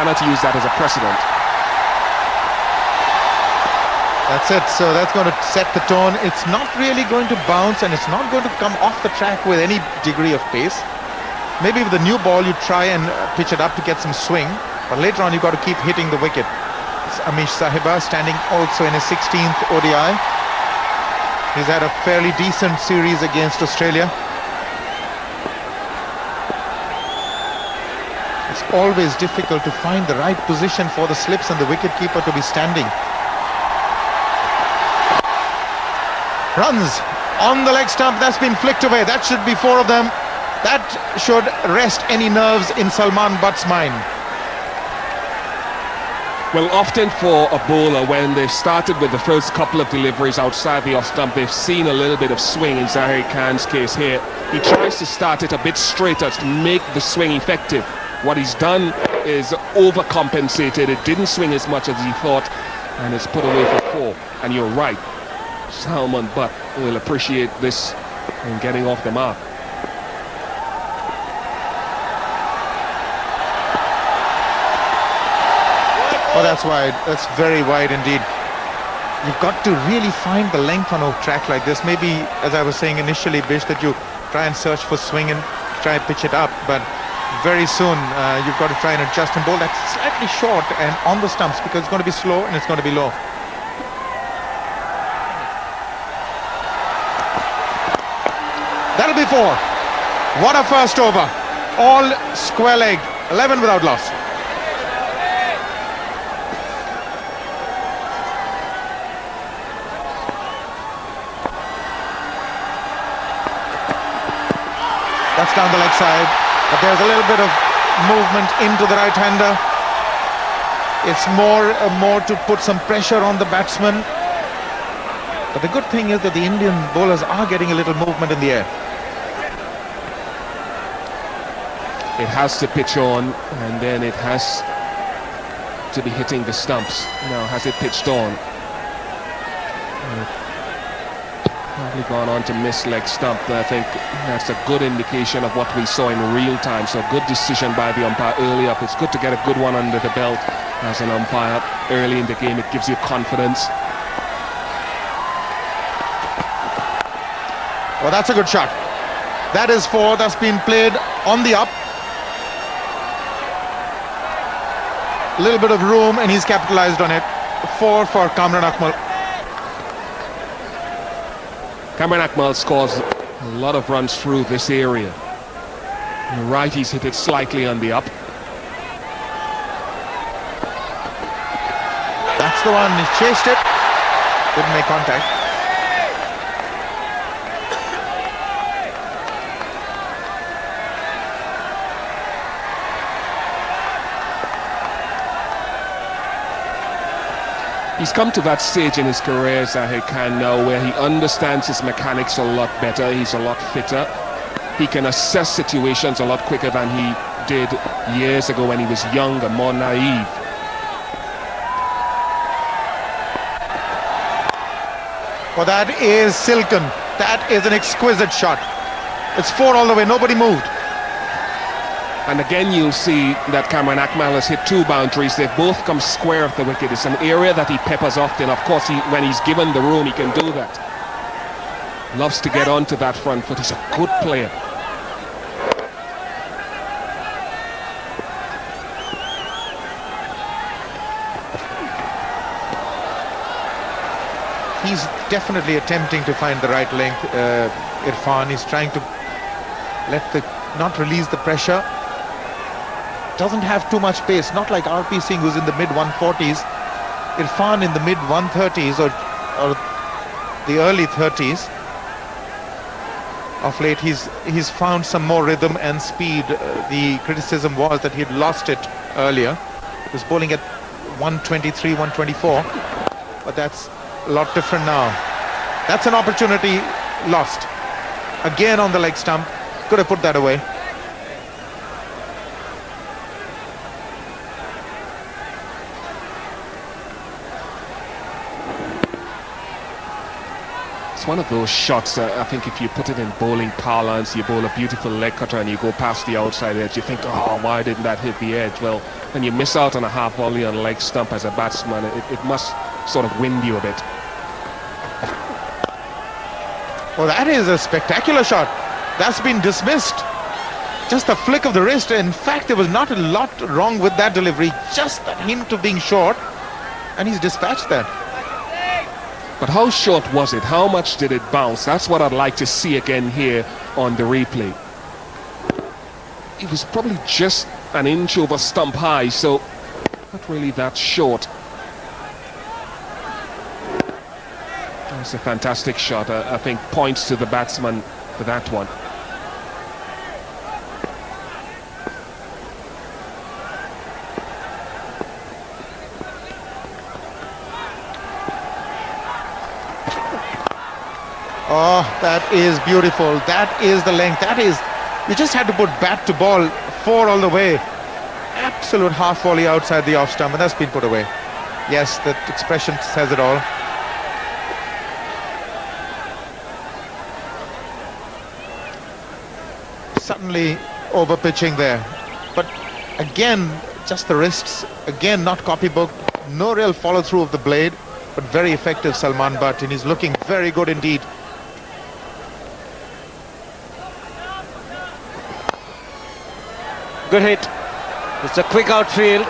cannot use that as a precedent. That's it. So that's going to set the tone. It's not really going to bounce, and it's not going to come off the track with any degree of pace. Maybe with the new ball you try and pitch it up to get some swing, but later on you've got to keep hitting the wicket. It's Amish Sahiba standing also in his 16th ODI. He's had a fairly decent series against Australia. It's always difficult to find the right position for the slips and the wicketkeeper to be standing. Runs on the leg stump, that's been flicked away. That should be 4 of them. That should rest any nerves in Salman Butt's mind. Well, often for a bowler, when they've started with the first couple of deliveries outside the off stump, they've seen a little bit of swing. In Zahir Khan's case here, he tries to start it a bit straighter to make the swing effective. What he's done is overcompensated. It didn't swing as much as he thought, and it's put away for 4. And you're right, Salman Butt will appreciate this in getting off the mark. Oh, that's wide. That's very wide indeed. You've got to really find the length on a track like this. Maybe, as I was saying initially, Bish, that you try and search for swing and try and pitch it up, but very soon you've got to try and adjust and bowl that slightly short and on the stumps, because it's going to be slow and it's going to be low. That'll be 4. What a first over. All square leg. 11 without loss. That's down the leg side, but there's a little bit of movement into the right-hander. It's more to put some pressure on the batsman. But the good thing is that the Indian bowlers are getting a little movement in the air. It has to pitch on, and then it has to be hitting the stumps. Now, has it pitched on? Probably gone on to miss leg stump. I think that's a good indication of what we saw in real time. So good decision by the umpire early up. It's good to get a good one under the belt as an umpire early in the game. It gives you confidence. Well, that's a good shot. That is 4. That's been played on the up. A little bit of room, and he's capitalized on it. 4 for Kamran Akmal. Kamran Akmal scores a lot of runs through this area. You're right, he's hit it slightly on the up. That's the one. He chased it. Didn't make contact. He's come to that stage in his career, Zahir Khan, now where he understands his mechanics a lot better. He's a lot fitter. He can assess situations a lot quicker than he did years ago when he was young and more naive. Well, that is silken. That is an exquisite shot. It's 4 all the way. Nobody moved. And again, you'll see that Kamran Akmal has hit 2 boundaries. They've both come square of the wicket. It's an area that he peppers often. Of course, when he's given the room, he can do that. Loves to get onto that front foot. He's a good player. He's definitely attempting to find the right length, Irfan. He's trying to not release the pressure. Doesn't have too much pace, not like RP Singh, who's in the mid-140s. Irfan in the mid-130s or the early 30s. Of late, he's found some more rhythm and speed. The criticism was that he'd lost it earlier. He was bowling at 123, 124, but that's a lot different now. That's an opportunity lost. Again on the leg stump. Could have put that away. It's one of those shots I think if you put it in bowling parlance, you bowl a beautiful leg cutter and you go past the outside edge, you think, oh, why didn't that hit the edge? Well, and you miss out on a half volley on leg stump as a batsman, it must sort of wind you a bit. Well, that is a spectacular shot. That's been dismissed. Just a flick of the wrist. In fact, there was not a lot wrong with that delivery. Just a hint of being short, and he's dispatched that. But how short was it? How much did it bounce? That's what I'd like to see again here on the replay. It was probably just an inch over stump high, so not really that short. It's a fantastic shot. I think points to the batsman for that one. Oh, that is beautiful. That is the length. That is, you just had to put bat to ball, 4 all the way. Absolute half volley outside the off stump, and that's been put away. Yes, that expression says it all. Suddenly over pitching there, but again just the wrists, again not copybook, no real follow through of the blade, but very effective Salman Butt, and he's looking very good indeed. Good hit. It's a quick outfield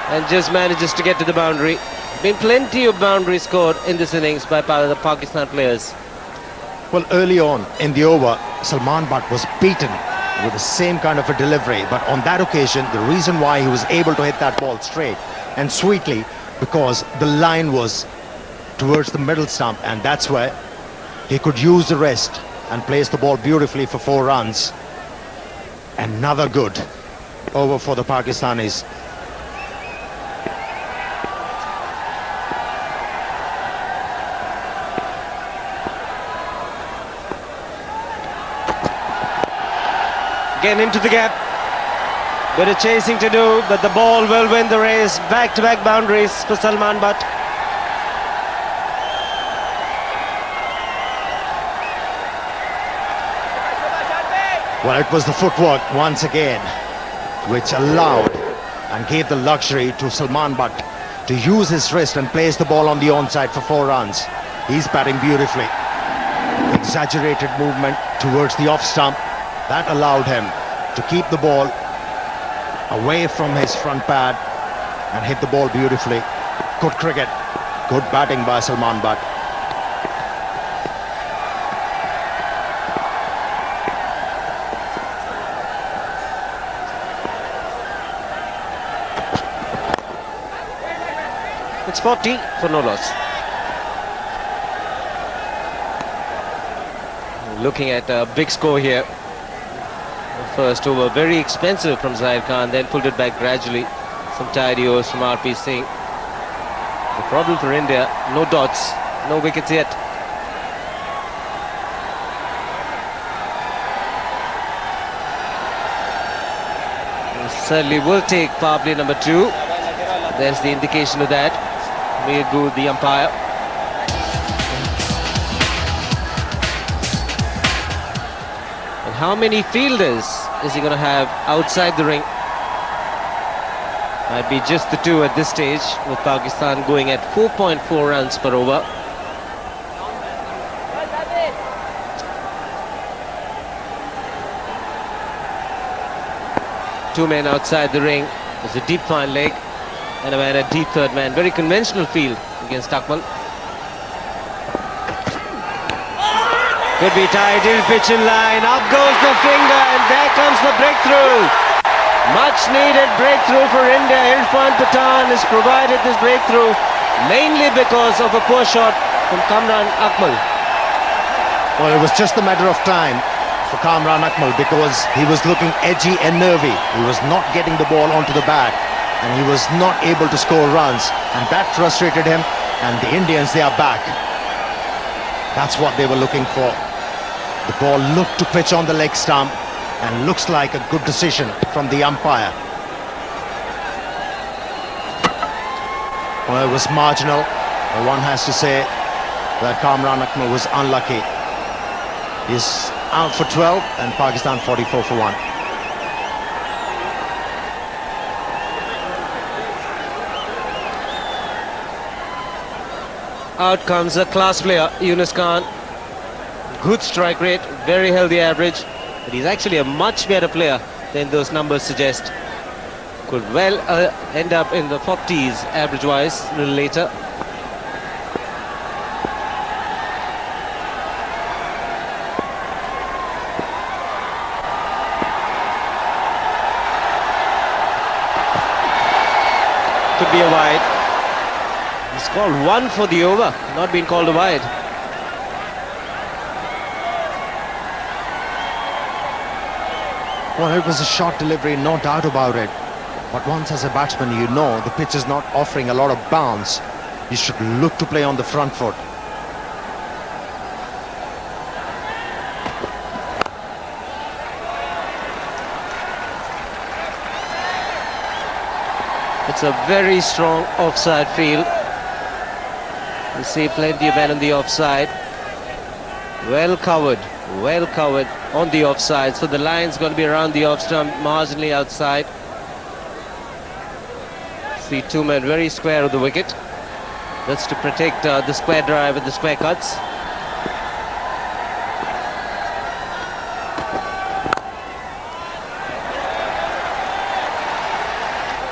and just manages to get to the boundary. Been plenty of boundaries scored in this innings by the Pakistan players. Well, early on in the over, Salman Butt was beaten with the same kind of a delivery, but on that occasion, the reason why he was able to hit that ball straight and sweetly, because the line was towards the middle stump, and that's where he could use the wrist and place the ball beautifully for 4 runs. Another good over for the Pakistanis. Again into the gap. Bit of chasing to do, but the ball will win the race. Back-to-back boundaries for Salman Butt. Well, it was the footwork once again which allowed and gave the luxury to Salman Butt to use his wrist and place the ball on the onside for 4 runs. He's batting beautifully. Exaggerated movement towards the off stump. That allowed him to keep the ball away from his front pad and hit the ball beautifully. Good cricket, good batting by Salman Butt. It's 40 for no loss. Looking at a big score here. First over, very expensive from Zahir Khan, then pulled it back gradually. Some tidy overs from RP Singh. The problem for India, no dots, no wickets yet. Certainly will take power play number 2. There's the indication of that. May it go with the umpire. And how many fielders is he going to have outside the ring? Might be just the 2 at this stage, with Pakistan going at 4.4 runs per over. Two men outside the ring. There's a deep fine leg and a man at deep third man. Very conventional field against Akmal. Could be tight, he'll pitch in line. Up goes the finger, and there comes the breakthrough. Much needed breakthrough for India. Irfan Pathan has provided this breakthrough mainly because of a poor shot from Kamran Akmal. Well, it was just a matter of time for Kamran Akmal because he was looking edgy and nervy. He was not getting the ball onto the bat and he was not able to score runs, and that frustrated him, and the Indians, they are back. That's what they were looking for. The ball looked to pitch on the leg stump and looks like a good decision from the umpire. Well, it was marginal. One has to say that Kamran Akmal was unlucky. He's out for 12 and Pakistan 44 for 1. Out comes a class player, Younis Khan. Good strike rate, very healthy average. But he's actually a much better player than those numbers suggest. Could well end up in the 40s average-wise a little later. Could be a wide. He's called one for the over, not been called a wide. Well, it was a short delivery, no doubt about it. But once as a batsman, you know the pitch is not offering a lot of bounce. You should look to play on the front foot. It's a very strong offside field. You see plenty of men on the offside. Well covered on the offside. So the line's going to be around the off stump, marginally outside. See two men very square of the wicket. That's to protect the square drive and the square cuts.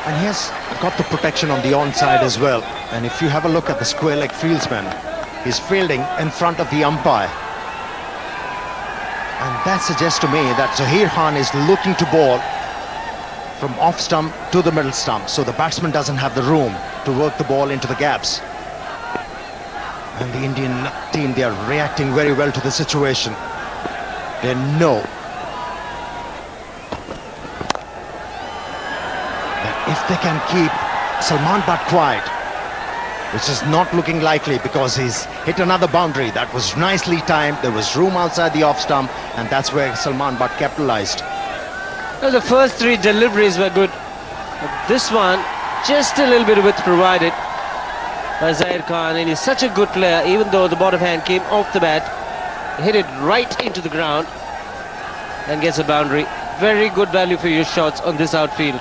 And he has got the protection on the onside as well. And if you have a look at the square leg fieldsman, he's fielding in front of the umpire. And that suggests to me that Zaheer Khan is looking to bowl from off stump to the middle stump, so the batsman doesn't have the room to work the ball into the gaps. And the Indian team, they are reacting very well to the situation. They know that if they can keep Salman Butt quiet, which is not looking likely because he's hit another boundary that was nicely timed, there was room outside the off stump, and that's where Salman Butt capitalized. Well, the first three deliveries were good. But this one, just a little bit of width provided by Zaheer Khan, and he's such a good player. Even though the bottom hand came off the bat, hit it right into the ground and gets a boundary. Very good value for your shots on this outfield.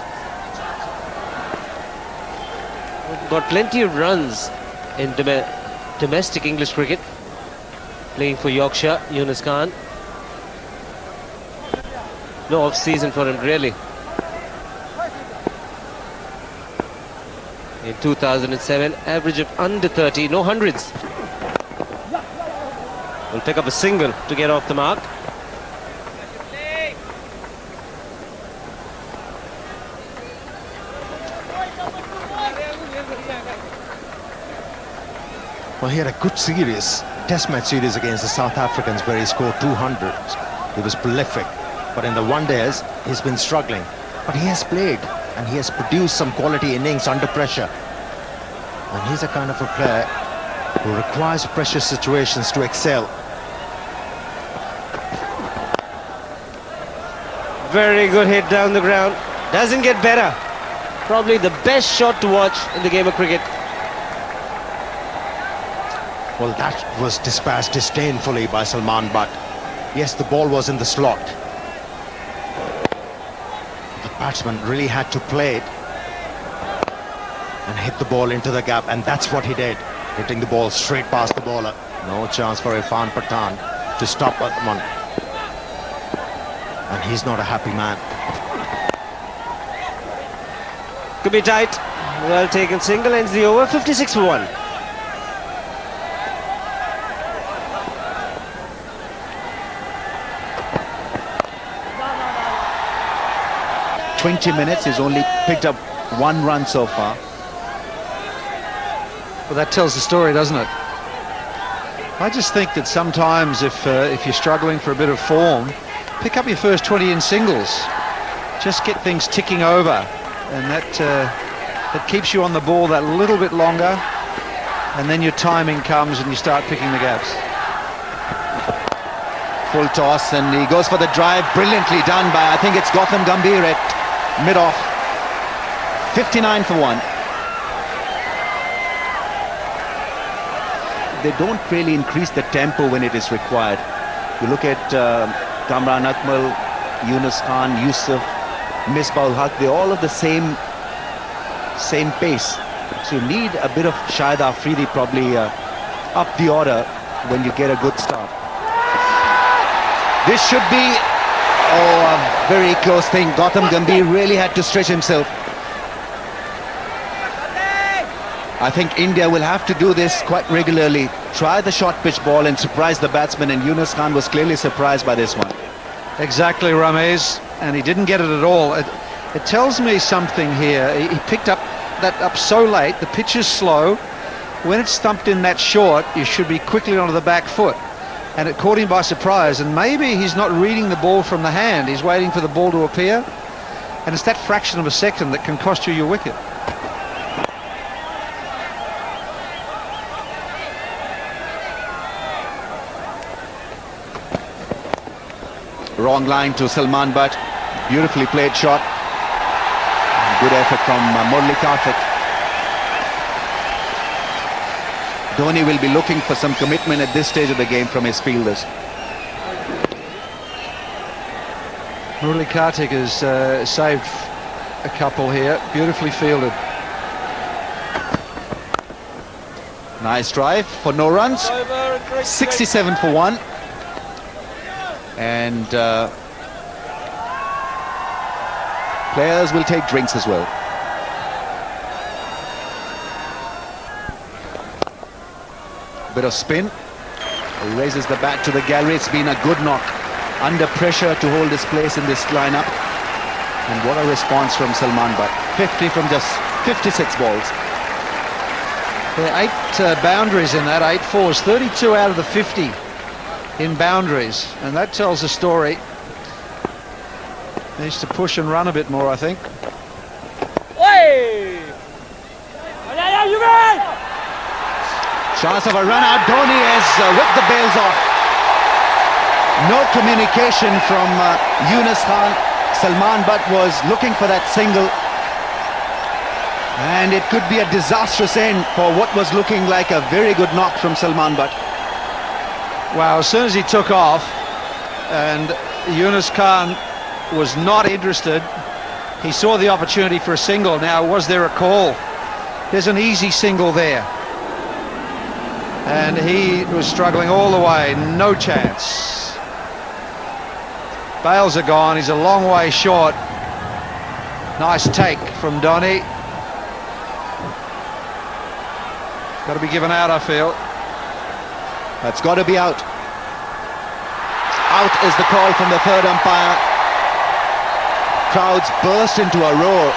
Got plenty of runs in domestic English cricket, playing for Yorkshire, Younis Khan. No off-season for him, really. In 2007, average of under 30, no hundreds. Will pick up a single to get off the mark. Well, he had a good series, test match series against the South Africans where he scored 200. He was prolific. But in the one-days, he's been struggling. But he has played and he has produced some quality innings under pressure. And he's a kind of a player who requires pressure situations to excel. Very good hit down the ground. Doesn't get better. Probably the best shot to watch in the game of cricket. Well, that was dispatched disdainfully by Salman Butt. Yes, the ball was in the slot. The batsman really had to play it and hit the ball into the gap, and that's what he did, hitting the ball straight past the bowler. No chance for Irfan Pathan to stop Akmal. And he's not a happy man. Could be tight. Well taken single, ends the over, 56 for 1. Minutes, he's only picked up 1 run so far. Well, that tells the story, doesn't it? I just think that sometimes if you're struggling for a bit of form, pick up your first 20 in singles. Just get things ticking over, and that keeps you on the ball that little bit longer, and then your timing comes and you start picking the gaps. Full toss, and he goes for the drive, brilliantly done by, I think it's Ganguly Gambhir at mid-off. 59 for 1. They don't really increase the tempo when it is required. You look at Kamran Akmal, Younis Khan, Yousuf, Misbah-ul-Haq, they're all of the same pace. So you need a bit of Afridi probably up the order when you get a good start. This should be, a very close thing. Gautam Gambhir really had to stretch himself. I think India will have to do this quite regularly. Try the short pitch ball and surprise the batsman, and Younis Khan was clearly surprised by this one. Exactly, Ramesh, and he didn't get it at all. It tells me something here. He picked that up so late. The pitch is slow. When it's thumped in that short, you should be quickly onto the back foot. And it caught him by surprise, and maybe he's not reading the ball from the hand. He's waiting for the ball to appear, and it's that fraction of a second that can cost you your wicket. Wrong line to Salman Butt. Beautifully played shot. Good effort from Murali Karthik. Dhoni will be looking for some commitment at this stage of the game from his fielders. Murali Karthik has saved a couple here. Beautifully fielded. Nice drive for no runs. 67 for 1. And players will take drinks as well. Bit of spin. He raises the bat to the gallery. It's been a good knock. Under pressure to hold his place in this lineup. And what a response from Salman Butt. 50 from just 56 balls. There are 8 boundaries in that, 8 fours, 32 out of the 50 in boundaries, and that tells a story. Needs to push and run a bit more, I think. Chance of a run out. Dhoni has whipped the bails off. No communication from Younis Khan. Salman Butt was looking for that single, and it could be a disastrous end for what was looking like a very good knock from Salman Butt. Wow, as soon as he took off, and Younis Khan was not interested, he saw the opportunity for a single. Now, was there a call? There's an easy single there. And he was struggling all the way, no chance. Bails are gone, he's a long way short. Nice take from Dhoni. Got to be given out, I feel. That's got to be out. Out is the call from the third umpire. Crowds burst into a roar.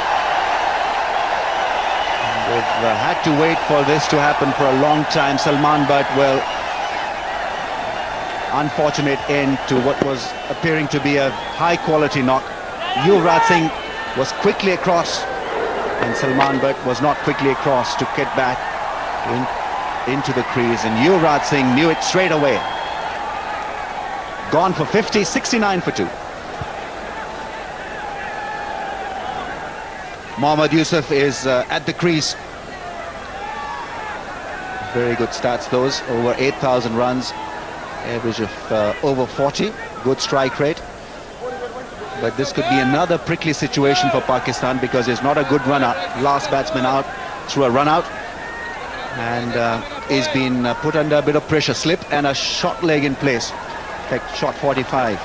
They've had to wait for this to happen for a long time. Salman Butt, well, unfortunate end to what was appearing to be a high-quality knock. Yuvraj Singh was quickly across, and Salman Butt was not quickly across to get back into the crease, and Yuvraj Singh knew it straight away. Gone for 50, 69 for 2. Mohammad Yousuf is at the crease. Very good stats those, over 8,000 runs, average of over 40, good strike rate. But this could be another prickly situation for Pakistan, because there's not a good runner. Last batsman out through a run out, and he's been put under a bit of pressure. Slip and a short leg in place. In fact, shot 45.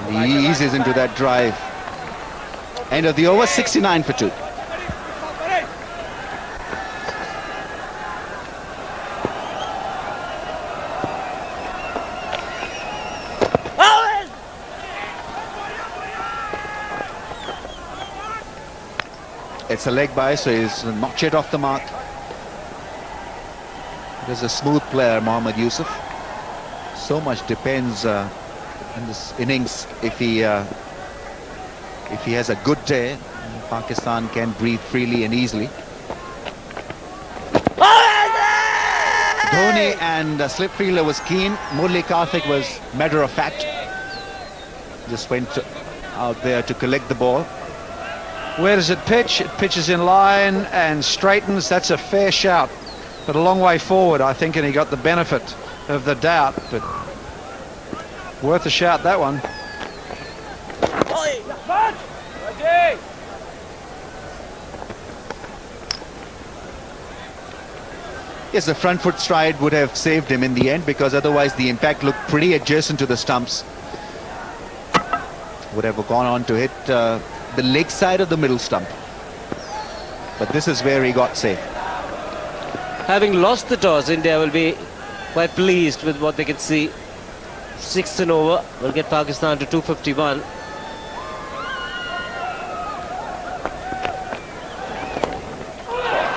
And he eases into that drive. End of the over, 69 for 2. It's a leg by, so he's not yet off the mark. He's a smooth player, Mohammad Yousuf. So much depends in this innings. If he has a good day, Pakistan can breathe freely and easily. Dhoni and slip fielder was keen. Murali Karthik was matter of fact. Just went out there to collect the ball. Where does it pitch? It pitches in line and straightens. That's a fair shout, but a long way forward, I think, and he got the benefit of the doubt, but worth a shout, that one. Yes, the front foot stride would have saved him in the end, because otherwise the impact looked pretty adjacent to the stumps. Would have gone on to hit the leg side of the middle stump. But this is where he got safe. Having lost the toss, India will be quite pleased with what they can see. 6th and over will get Pakistan to 251.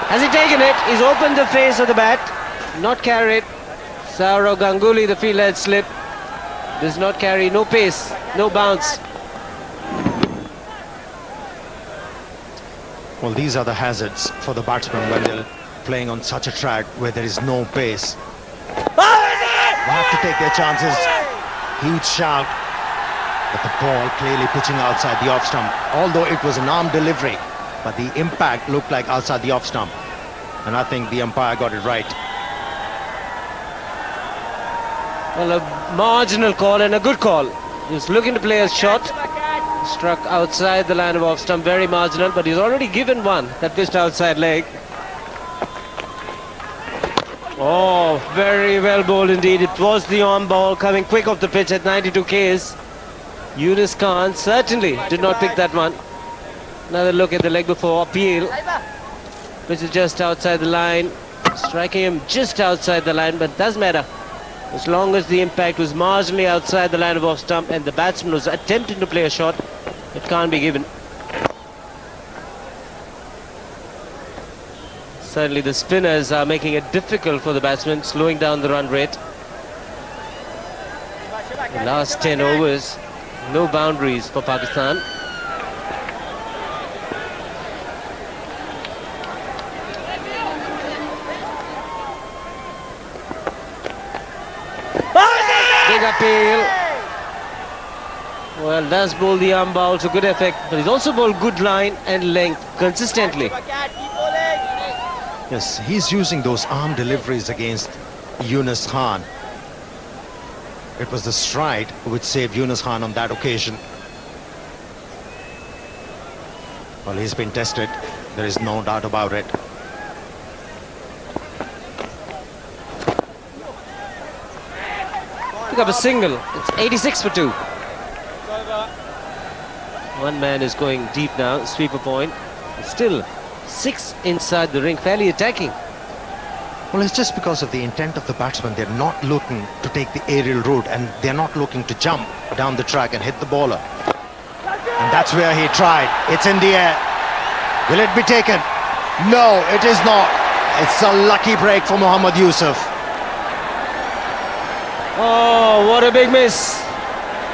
Has he taken it? He's opened the face of the bat. Not carried. Sourav Ganguly, the field head slip. Does not carry, no pace, no bounce. Well, these are the hazards for the batsman when they're playing on such a track where there is no pace. They have to take their chances. Huge shout. But the ball clearly pitching outside the off stump. Although it was an arm delivery, but the impact looked like outside the off stump. And I think the umpire got it right. Well, a marginal call and a good call. He was looking to play a shot. Struck outside the line of off stump, very marginal, but he's already given one that pitched outside leg. Oh, very well bowled indeed. It was the on ball coming quick off the pitch at 92 Ks. Younis Khan certainly did not pick that one. Another look at the leg before appeal. Which is just outside the line. Striking him just outside the line, but doesn't matter. As long as the impact was marginally outside the line of off stump and the batsman was attempting to play a shot, it can't be given. Certainly the spinners are making it difficult for the batsmen, slowing down the run rate. The last 10 overs, no boundaries for Pakistan. Big appeal. Well, does bowl the arm ball to good effect, but he's also bowled good line and length consistently. Yes, he's using those arm deliveries against Younis Khan. It was the stride which saved Younis Khan on that occasion. Well, he's been tested. There is no doubt about it. Pick up a single. It's 86 for 2. One man is going deep now, sweeper point. Still 6 inside the ring, fairly attacking. Well, it's just because of the intent of the batsman. They're not looking to take the aerial route, and they're not looking to jump down the track and hit the bowler. And that's where he tried. It's in the air. Will it be taken? No, it is not. It's a lucky break for Mohammad Yousuf. Oh, what a big miss.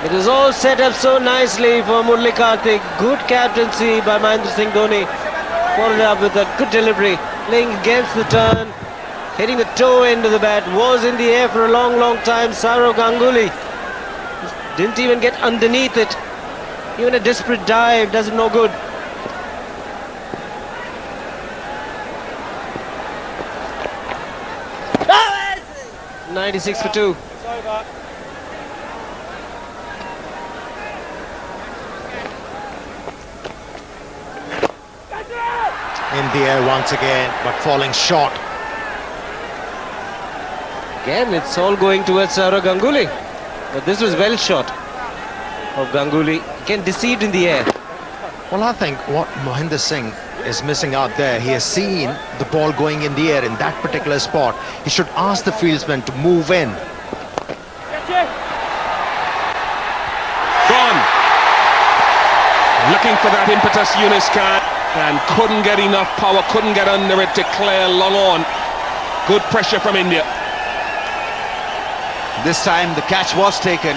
It is all set up so nicely for Murli Kartik. Good captaincy by Mahendra Singh Dhoni. Followed up with a good delivery. Playing against the turn. Hitting the toe end of the bat. Was in the air for a long, long time. Sourav Ganguly didn't even get underneath it. Even a desperate dive does him no good. Oh! 96 for 2. In the air once again, but falling short. Again, it's all going towards Sourav Ganguly. But this was well shot of Ganguly. Again, deceived in the air. Well, I think what Mohinder Singh is missing out there, he has seen the ball going in the air in that particular spot. He should ask the fieldsman to move in. Gone. Looking for that impetus, Younis Khan, and couldn't get enough power, couldn't get under it to clear long on. Good pressure from India. This time the catch was taken.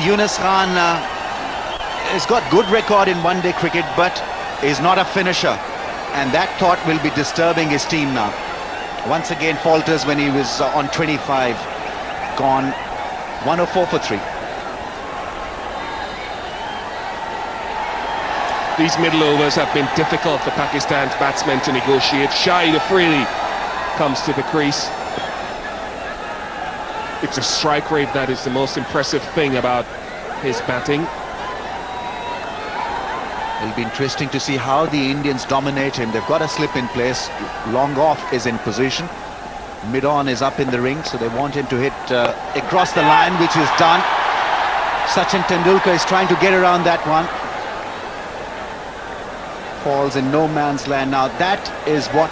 Younis Khan has got good record in one-day cricket, but is not a finisher, and that thought will be disturbing his team now. Once again falters when he was on 25. Gone 104 for 3. These middle overs have been difficult for Pakistan's batsmen to negotiate. Shahid Afridi comes to the crease. It's a strike rate that is the most impressive thing about his batting. It'll be interesting to see how the Indians dominate him. They've got a slip in place. Long off is in position. Mid-on is up in the ring, so they want him to hit across the line, which is done. Sachin Tendulkar is trying to get around that one. Falls in no man's land. Now that is what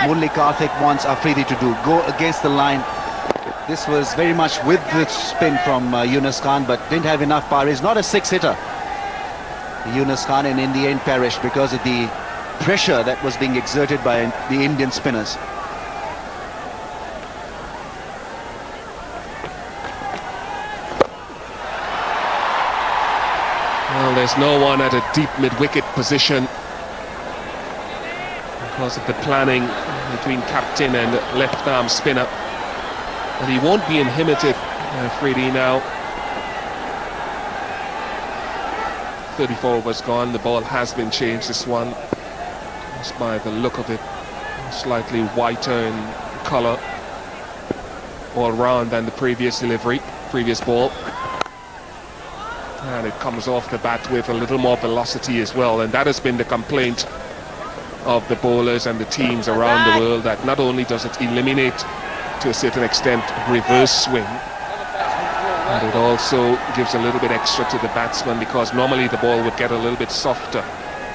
Murli Karthik wants Afridi to do. Go against the line. This was very much with the spin from Younis Khan, but didn't have enough power. He's not a six-hitter. Younis Khan, and in the end perished because of the pressure that was being exerted by the Indian spinners. Well, there's no one at a deep mid-wicket position because of the planning between captain and left-arm spinner. And he won't be inhibited, Afridi now. 34 overs gone, the ball has been changed, this one. Just by the look of it, slightly whiter in colour all round than the previous delivery, previous ball. And it comes off the bat with a little more velocity as well, and that has been the complaint of the bowlers and the teams around the world, that not only does it eliminate to a certain extent reverse swing, and it also gives a little bit extra to the batsman, because normally the ball would get a little bit softer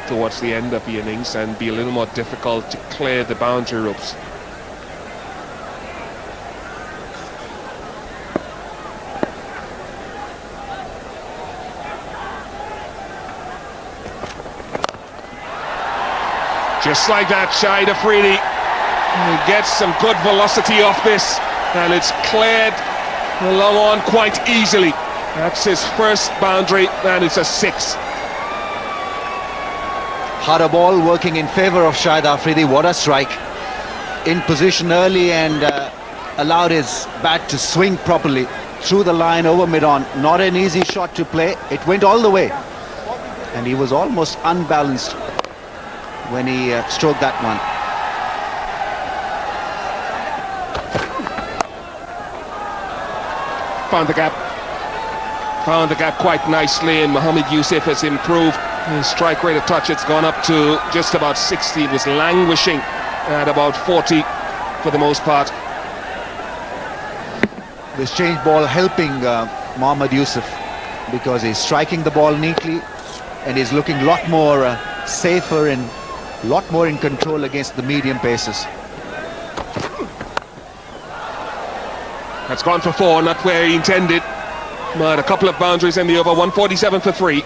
towards the end of the innings and be a little more difficult to clear the boundary ropes. Just like that, Shahid Afridi. He gets some good velocity off this, and it's cleared along on quite easily. That's his first boundary, and it's a 6. Harder ball working in favour of Shahid Afridi. What a strike. In position early and allowed his bat to swing properly through the line over mid-on. Not an easy shot to play. It went all the way, and he was almost unbalanced when he stroked that one. Found the gap quite nicely, and Mohammad Yousuf has improved his strike rate of touch. It's gone up to just about 60. It was languishing at about 40 for the most part. This change ball helping Mohammad Yousuf, because he's striking the ball neatly and he's looking a lot more safer and a lot more in control against the medium paces. That's gone for 4, not where he intended, but a couple of boundaries in the over. 147 for 3.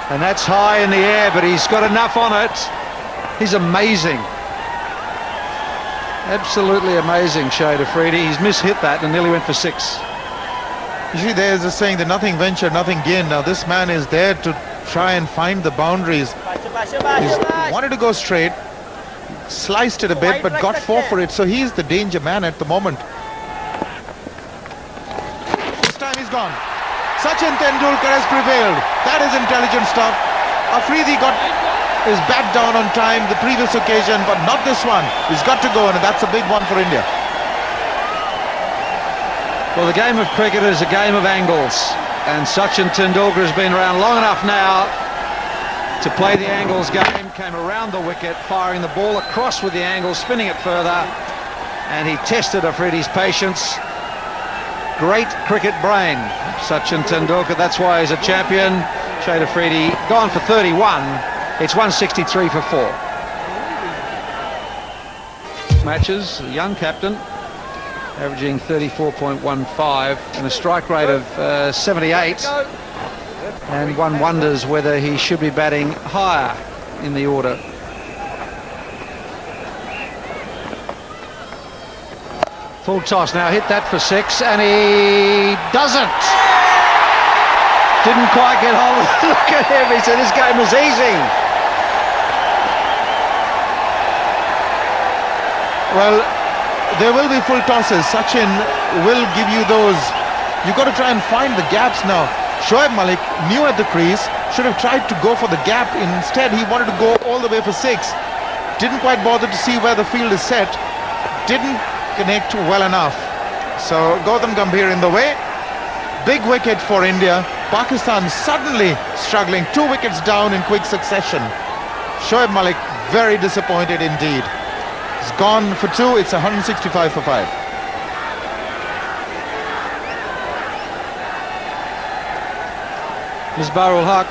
And that's high in the air, but he's got enough on it. He's amazing. Absolutely amazing, Shahid Afridi. He's mishit that and nearly went for 6. You see, there's a saying that nothing venture, nothing gain. Now this man is there to try and find the boundaries. He wanted to go straight, sliced it a bit, but got 4 for it, so he's the danger man at the moment. This time he's gone. Sachin Tendulkar has prevailed. That is intelligent stuff. Afridi got his bat down on time the previous occasion, but not this one. He's got to go, and that's a big one for India. Well, the game of cricket is a game of angles, and Sachin Tendulkar has been around long enough now to play the angles game. Came around the wicket, firing the ball across with the angle, spinning it further, and he tested Afridi's patience. Great cricket brain, Sachin Tendulkar. That's why he's a champion. Shahid Afridi gone for 31. It's 163 for 4. Matches, a young captain, averaging 34.15 and a strike rate of 78. And one wonders whether he should be batting higher in the order. Full toss now, hit that for 6, and he doesn't. Didn't quite get hold of it. Look at him, he said this game was easy. Well, there will be full tosses. Sachin will give you those. You've got to try and find the gaps now. Shoaib Malik, new at the crease, should have tried to go for the gap. Instead, he wanted to go all the way for 6. Didn't quite bother to see where the field is set. Didn't connect well enough. So Ganguly Gambhir in the way. Big wicket for India. Pakistan suddenly struggling. 2 wickets down in quick succession. Shoaib Malik very disappointed indeed. It's gone for 2. It's 165 for 5. Misbah-ul Haq,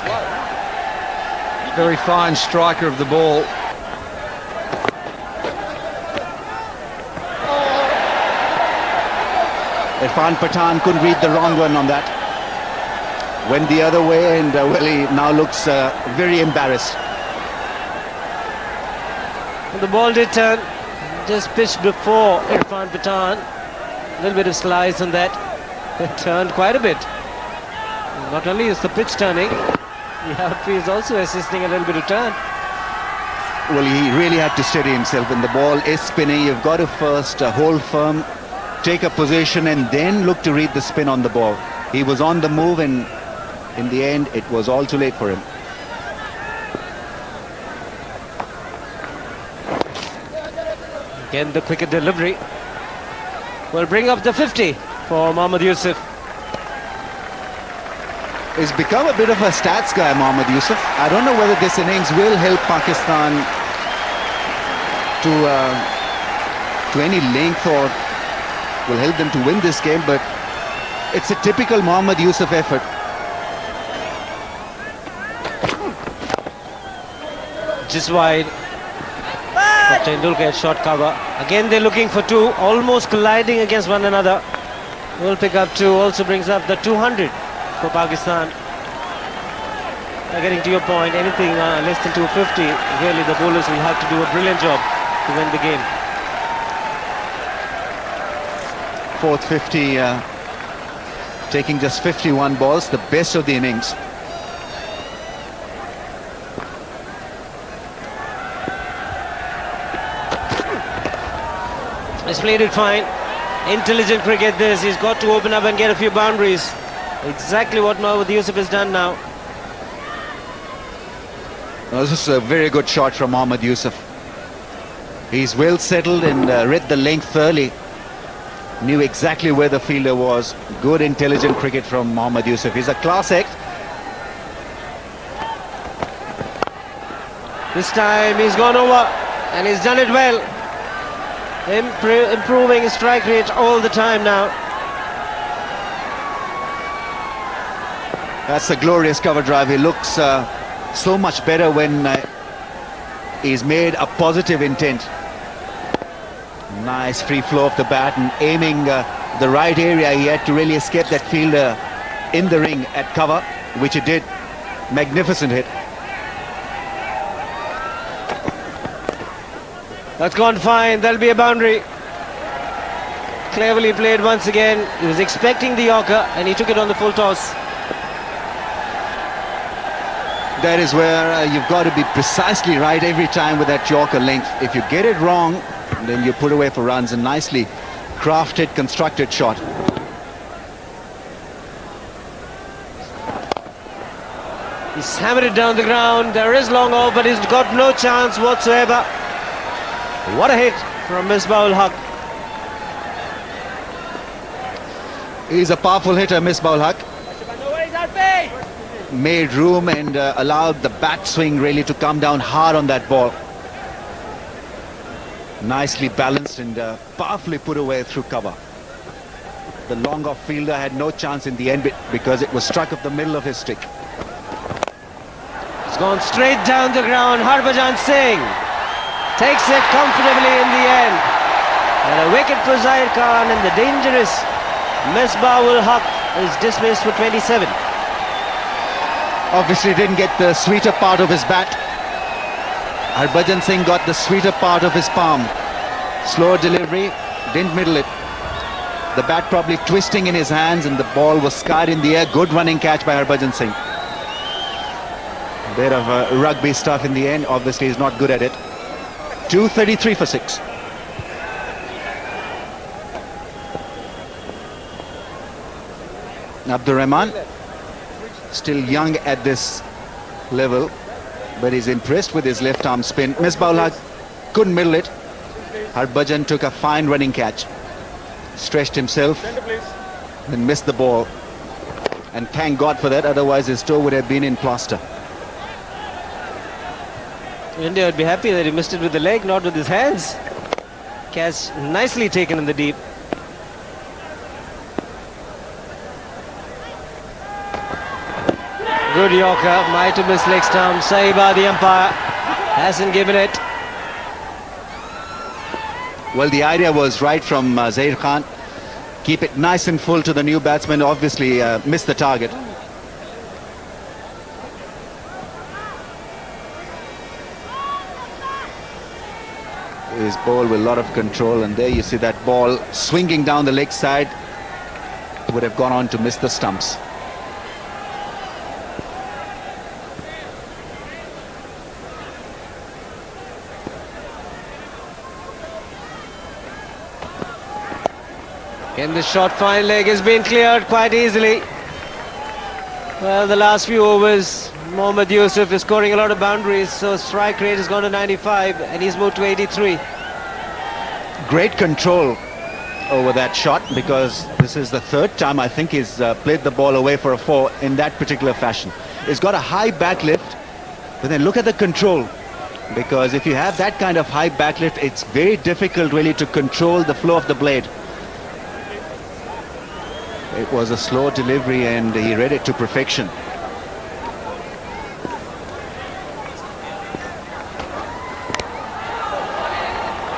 very fine striker of the ball. Irfan Pathan couldn't read the wrong one on that. Went the other way, and well, he now looks very embarrassed. The ball did turn, just pitched before Irfan Pathan. A little bit of slice on that. It turned quite a bit. Not only is the pitch turning, the outfield is also assisting a little bit of turn. Well, he really had to steady himself. When the ball is spinning, you've got to first hold firm, take a position, and then look to read the spin on the ball. He was on the move, and in the end, it was all too late for him. Again, the quicker delivery will bring up the 50 for Mohammad Yousuf. He's become a bit of a stats guy, Mohammad Yousuf. I don't know whether this innings will help Pakistan to any length or will help them to win this game, but it's a typical Mohammad Yousuf effort. Just wide. But Tendulkar short cover. Again, they're looking for 2, almost colliding against one another. Will pick up 2, also brings up the 200 for Pakistan. Getting to your point, anything less than 250, really the bowlers will have to do a brilliant job to win the game. Fourth 50, taking just 51 balls, the best of the innings. He's played it fine. Intelligent cricket this. He's got to open up and get a few boundaries. Exactly what Mohammad Yousuf has done now. Well, this is a very good shot from Mohammad Yousuf. He's well settled and read the length thoroughly. Knew exactly where the fielder was. Good intelligent cricket from Mohammad Yousuf. He's a class act. This time he's gone over and he's done it well. Improving his strike rate all the time now. That's a glorious cover drive. He looks so much better when he's made a positive intent. Nice free flow of the bat and aiming the right area. He had to really escape that fielder in the ring at cover, which he did. Magnificent hit. That's gone fine. That'll be a boundary. Cleverly played once again. He was expecting the Yorker and he took it on the full toss. That is where you've got to be precisely right every time with that Yorker length. If you get it wrong, then you put away for runs. A nicely crafted, constructed shot. He's hammered it down the ground. There is long off, but he's got no chance whatsoever. What a hit from Misbah-ul Haq. He's a powerful hitter, Misbah-ul Haq. Made room and allowed the bat swing really to come down hard on that ball. Nicely balanced and powerfully put away through cover. The long off fielder had no chance in the end because it was struck up the middle of his stick. It's gone straight down the ground. Harbhajan Singh takes it comfortably in the end. And a wicket for Zahir Khan, and the dangerous Misbah-ul Haq is dismissed for 27. Obviously didn't get the sweeter part of his bat. Harbhajan Singh got the sweeter part of his palm. Slow delivery, didn't middle it. The bat probably twisting in his hands and the ball was scarred in the air. Good running catch by Harbhajan Singh. A bit of rugby stuff in the end. Obviously he's not good at it. 233 for 6. Abdur Rahman, still young at this level, but he's impressed with his left arm spin. Misbah-ul Haq couldn't middle it. Harbhajan took a fine running catch. Stretched himself and missed the ball. And thank God for that, otherwise his toe would have been in plaster. India would be happy that he missed it with the leg, not with his hands. Catch nicely taken in the deep. Good Yorker, might have missed leg stump. Saiba, the umpire, hasn't given it. Well, the idea was right from Zahir Khan. Keep it nice and full to the new batsman. Obviously missed the target. His ball with a lot of control, and there you see that ball swinging down the leg side. Would have gone on to miss the stumps. And the short fine leg has been cleared quite easily. Well, the last few overs, Mohammad Yousuf is scoring a lot of boundaries, so strike rate has gone to 95 and he's moved to 83. Great control over that shot, because this is the third time I think he's played the ball away for a 4 in that particular fashion. He's got a high back lift, but then look at the control, because if you have that kind of high back lift, it's very difficult really to control the flow of the blade. It was a slow delivery and he read it to perfection.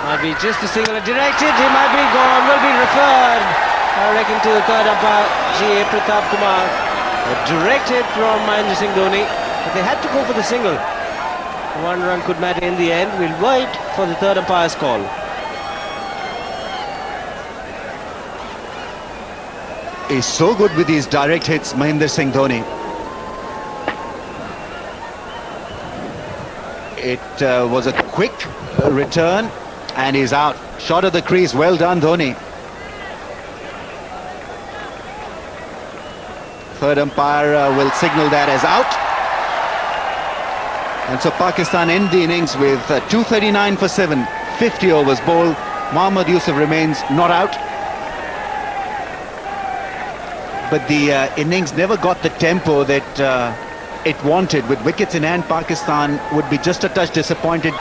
Might be just a single directed, he might be gone, will be referred, I reckon, to the third umpire, G.A. Pratap Kumar. Directed from Mahendra Singh Dhoni, but they had to go for the single. 1 run could matter in the end. We'll wait for the third umpire's call. He's so good with these direct hits, Mahendra Singh Dhoni. It was a quick return and he's out. Shot of the crease, well done Dhoni. Third umpire will signal that as out. And so Pakistan end the innings with 239 for 7, 50 overs bowled. Mohammad Yousuf remains not out. But the innings never got the tempo that it wanted. With wickets in hand, Pakistan would be just a touch disappointed.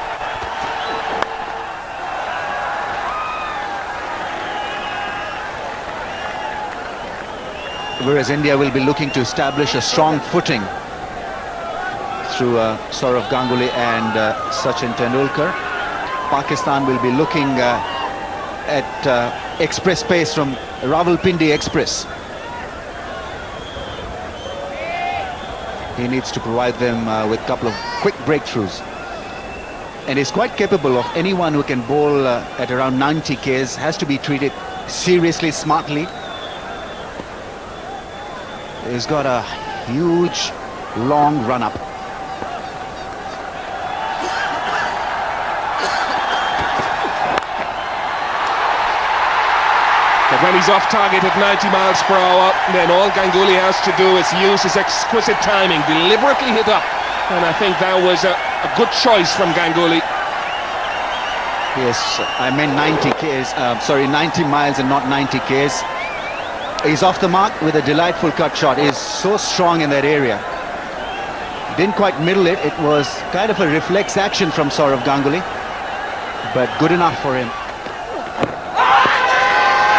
Whereas India will be looking to establish a strong footing through Sourav Ganguly and Sachin Tendulkar. Pakistan will be looking at express pace from Rawalpindi Express. He needs to provide them with a couple of quick breakthroughs. And he's quite capable of anyone who can bowl at around 90 Ks, has to be treated seriously, smartly. He's got a huge, long run-up. But when he's off target at 90 miles per hour, then all Ganguly has to do is use his exquisite timing, deliberately hit up. And I think that was a good choice from Ganguly. Yes, I meant 90 Ks, 90 miles and not 90 Ks. He's off the mark with a delightful cut shot. He's so strong in that area. Didn't quite middle it. It was kind of a reflex action from Sourav Ganguly, but good enough for him.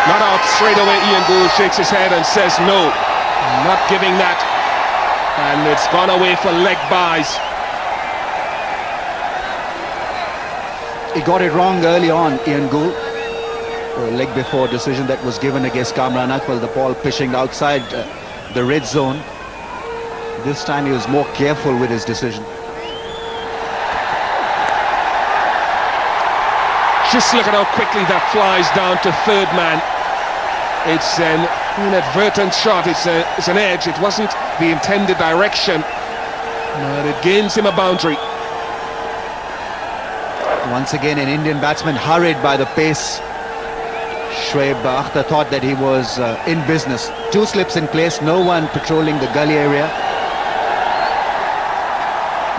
Not out straight away. Ian Gould shakes his head and says no, not giving that. And it's gone away for leg buys. He got it wrong early on, Ian Gould. A leg before decision that was given against Kamran Akmal, the ball pitching outside the red zone. This time he was more careful with his decision. Just look at how quickly that flies down to third man. It's an inadvertent shot, it's an edge, it wasn't the intended direction, but it gains him a boundary. Once again an Indian batsman hurried by the pace. Shoaib Akhtar thought that he was in business. 2 slips in place, no one patrolling the gully area.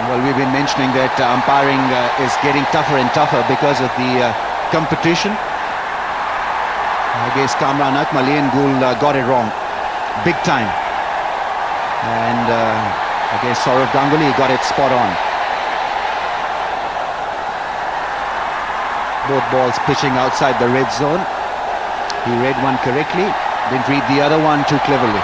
Well, we've been mentioning that umpiring is getting tougher and tougher because of the competition. Against Kamran Akmal, Ian Gould got it wrong, big time. And against Sourav Ganguly, he got it spot on. Both balls pitching outside the red zone. He read one correctly, didn't read the other one too cleverly.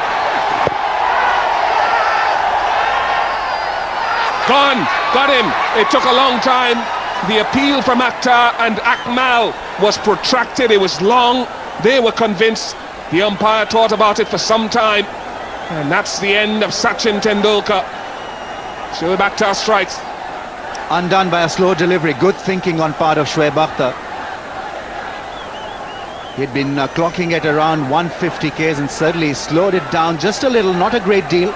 Gone, got him. It took a long time. The appeal from Akhtar and Akmal was protracted. It was long. They were convinced. The umpire thought about it for some time. And that's the end of Sachin Tendulkar. Shoaib Akhtar strikes. Undone by a slow delivery. Good thinking on part of Shoaib Akhtar. He'd been clocking at around 150 k's and certainly slowed it down just a little, not a great deal.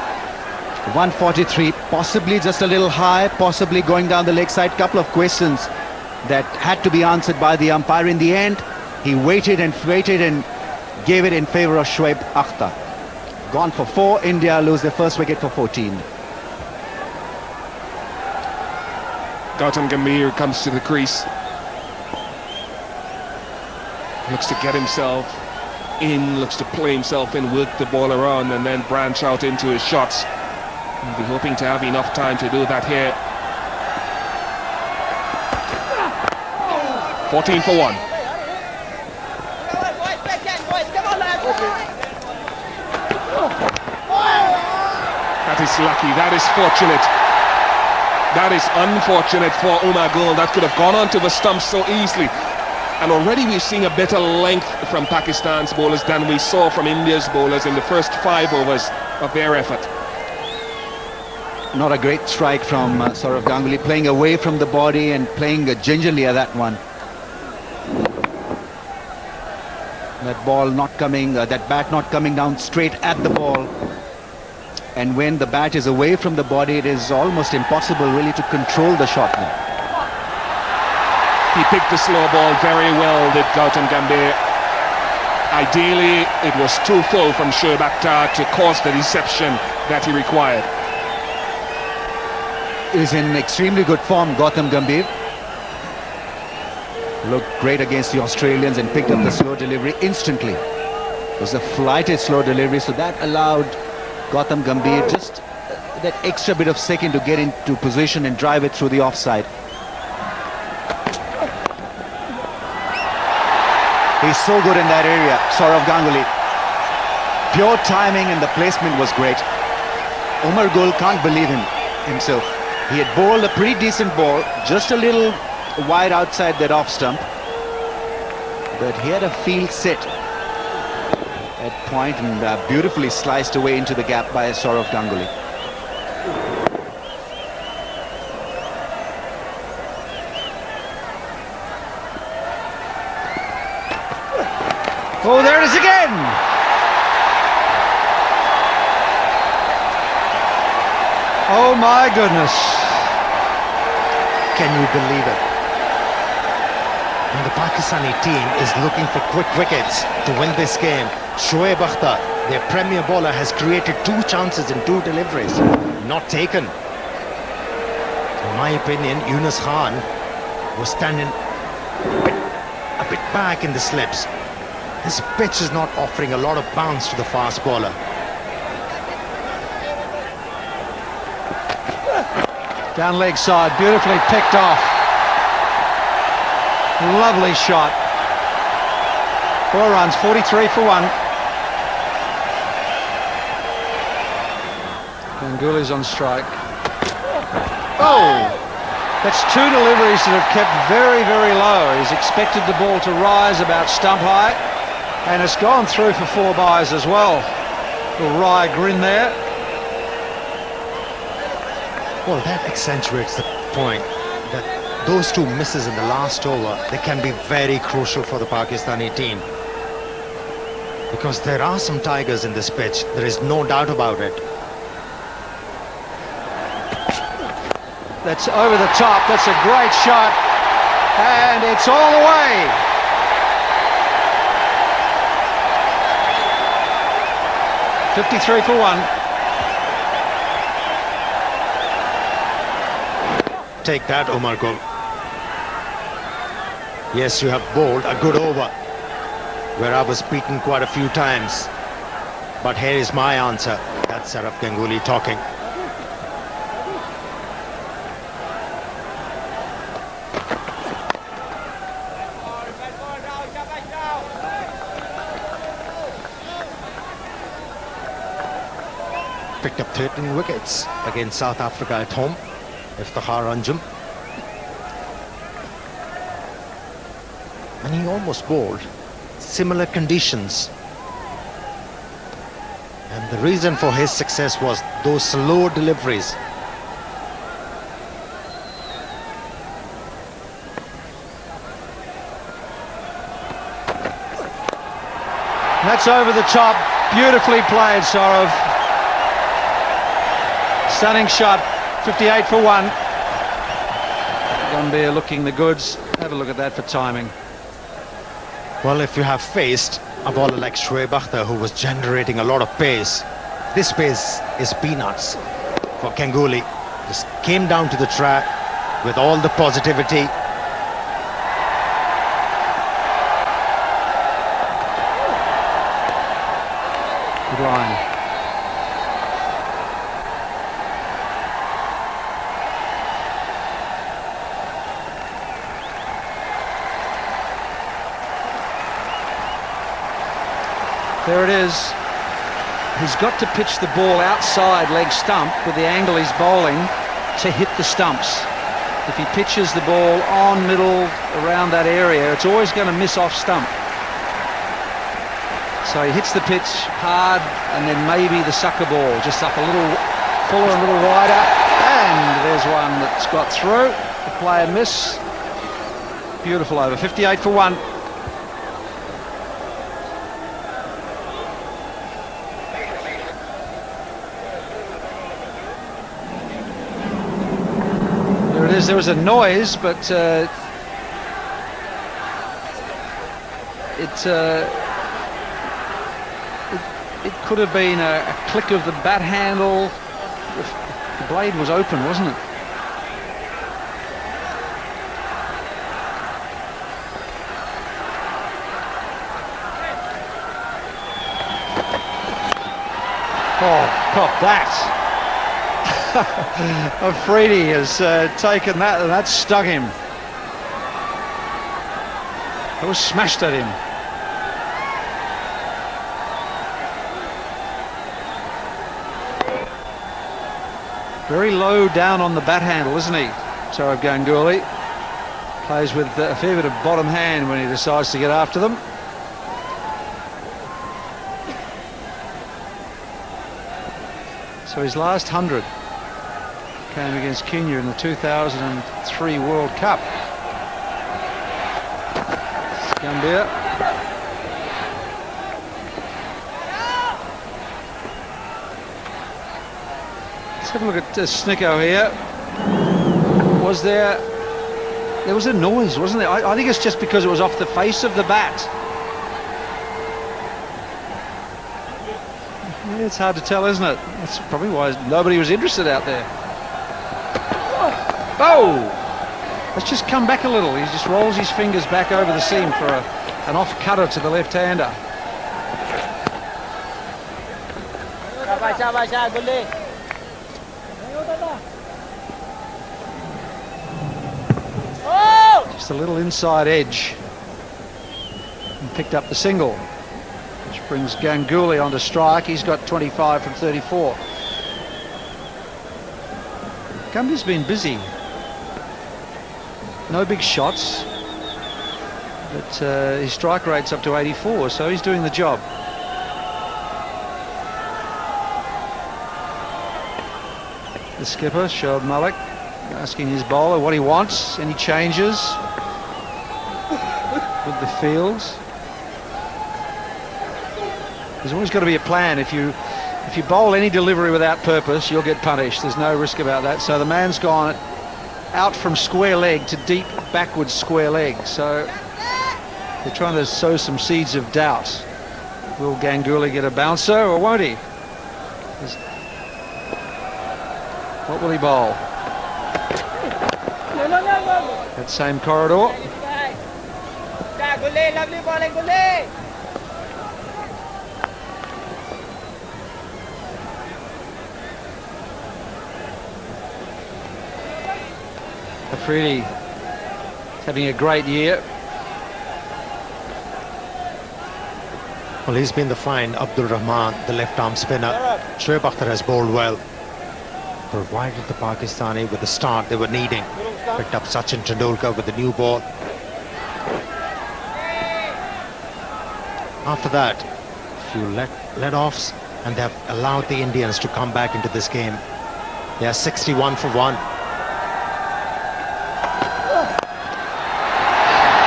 143, possibly just a little high, possibly going down the leg side. Couple of questions that had to be answered by the umpire. In the end, he waited and gave it in favour of Shoaib Akhtar. Gone for 4, India lose their first wicket for 14. Gautam Gambhir comes to the crease. Looks to get himself in, looks to play himself in, work the ball around and then branch out into his shots. He'll be hoping to have enough time to do that here. 14 for 1. That is lucky, that is fortunate. That is unfortunate for Umar Gul. That could have gone onto the stumps so easily. And already we're seeing a better length from Pakistan's bowlers than we saw from India's bowlers in the first 5 overs of their effort. Not a great strike from Sourav Ganguly, playing away from the body and playing gingerly at that one. That ball not coming, that bat not coming down straight at the ball. And when the bat is away from the body, it is almost impossible really to control the shot now. He picked the slow ball very well, did Gautam Gambhir. Ideally, it was too full from Shoaib Akhtar to cause the deception that he required. Is in extremely good form, Gautam Gambhir. Looked great against the Australians and picked up the slow delivery instantly. It was a flighted slow delivery, so that allowed Gautam Gambhir just that extra bit of second to get into position and drive it through the offside. He's so good in that area, Sourav Ganguly. Pure timing and the placement was great. Umar Gul can't believe himself. He had bowled a pretty decent ball, just a little wide outside that off stump. But he had a field set at point and beautifully sliced away into the gap by Sourav Ganguly. Oh, there it is again! Oh my goodness. Can you believe it? And the Pakistani team is looking for quick wickets to win this game. Shoaib Akhtar, their premier bowler, has created 2 chances in 2 deliveries, not taken. In my opinion, Younis Khan was standing a bit back in the slips. This pitch is not offering a lot of bounce to the fast bowler. Down leg side, beautifully picked off. Lovely shot. 4 runs, 43 for 1. Ganguly's on strike. Oh! That's 2 deliveries that have kept very, very low. He's expected the ball to rise about stump height, and it's gone through for 4 byes as well. Little wry grin there. Well, that accentuates the point that those 2 misses in the last over, they can be very crucial for the Pakistani team. Because there are some tigers in this pitch, there is no doubt about it. That's over the top, that's a great shot, and it's all the way. .53 for 1. Take that, Umar Gul. Yes, you have bowled a good over, where I was beaten quite a few times. But here is my answer, that That's Saurav Ganguly talking. Picked up 13 wickets against South Africa at home. Iftikhar Anjum. And he almost bowled similar conditions. And the reason for his success was those slow deliveries. That's over the top. Beautifully played, Saurav. Stunning shot. 58 for 1. Gambhir looking the goods. Have a look at that for timing. Well, if you have faced a bowler like Shoaib Akhtar, who was generating a lot of pace, this pace is peanuts for Ganguly. Just came down to the track with all the positivity. Good line. There it is. He's got to pitch the ball outside leg stump with the angle he's bowling to hit the stumps. If he pitches the ball on middle around that area, it's always going to miss off stump. So he hits the pitch hard, and then maybe the sucker ball just up a little fuller, a little wider, and there's one that's got through. The player miss. Beautiful over. 58 for 1. There was a noise, but it could have been a click of the bat handle. The blade was open, wasn't it? Oh, cop that. Afridi has taken that, and that stung him. It was smashed at him. Very low down on the bat handle, isn't he? Saurav Ganguly plays with a fair bit of bottom hand when he decides to get after them. So his last 100 came against Kenya in the 2003 World Cup. Gambhir. Let's have a look at Snicko here. Was there was a noise, wasn't there? I think it's just because it was off the face of the bat. Yeah, it's hard to tell, isn't it? That's probably why nobody was interested out there. Oh! Let's just come back a little. He just rolls his fingers back over the seam for an off-cutter to the left-hander. Just a little inside edge. And picked up the single, which brings Ganguly onto strike. He's got 25 from 34. Gambhir's been busy. No big shots, but his strike rate's up to 84, so he's doing the job. The skipper, Shoaib Malik, asking his bowler what he wants, any changes with the fields. There's always got to be a plan. If you bowl any delivery without purpose, you'll get punished. There's no risk about that. So the man's gone out from square leg to deep backwards square leg. So they're trying to sow some seeds of doubt. Will Ganguly get a bouncer or won't he? What will he bowl? That same corridor. Afridi having a great year. Well, he's been the fine Abdul Rahman, the left-arm spinner. Shoaib Akhtar has bowled well. Provided the Pakistani with the start they were needing. Picked up Sachin Tendulkar with the new ball. After that, a few let-offs, and they have allowed the Indians to come back into this game. They are 61 for 1.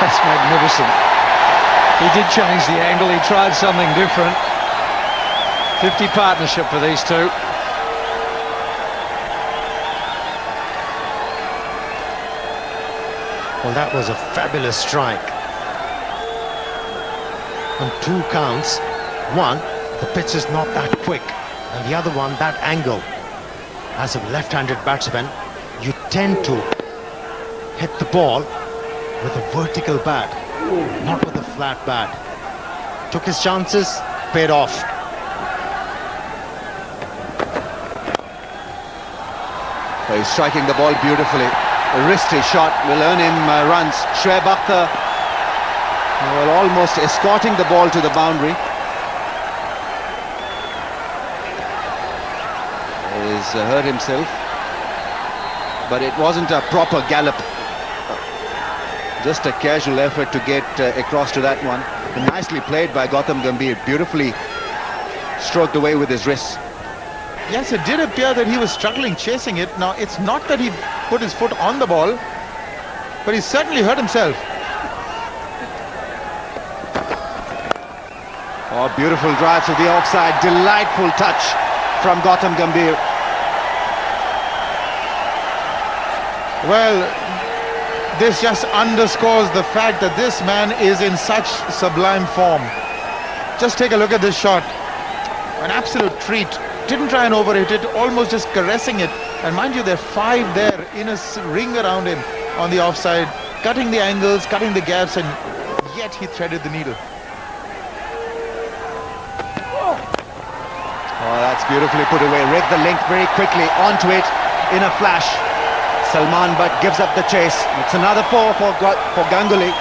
That's magnificent. He did change the angle, he tried something different. 50 partnership for these two. Well, that was a fabulous strike. On 2 counts, one, the pitch is not that quick, and the other one, that angle. As a left-handed batsman, you tend to hit the ball with a vertical bat, not with a flat bat. Took his chances, paid off. Well, he's striking the ball beautifully. A wristy shot will earn him runs. Shoaib Akhtar, well, almost escorting the ball to the boundary. He's hurt himself, but it wasn't a proper gallop. Just a casual effort to get across to that one. And nicely played by Gautam Gambhir, beautifully stroked away with his wrists. Yes, it did appear that he was struggling chasing it. Now, it's not that he put his foot on the ball, but he certainly hurt himself. Oh, beautiful drive to the offside. Delightful touch from Gautam Gambhir. Well, this just underscores the fact that this man is in such sublime form. Just take a look at this shot. An absolute treat. Didn't try and overhit it, almost just caressing it. And mind you, there are 5 there in a ring around him on the offside, cutting the angles, cutting the gaps, and yet he threaded the needle. Oh, that's beautifully put away. Read the link very quickly onto it in a flash. Salman Butt gives up the chase. It's another 4 for Ganguly.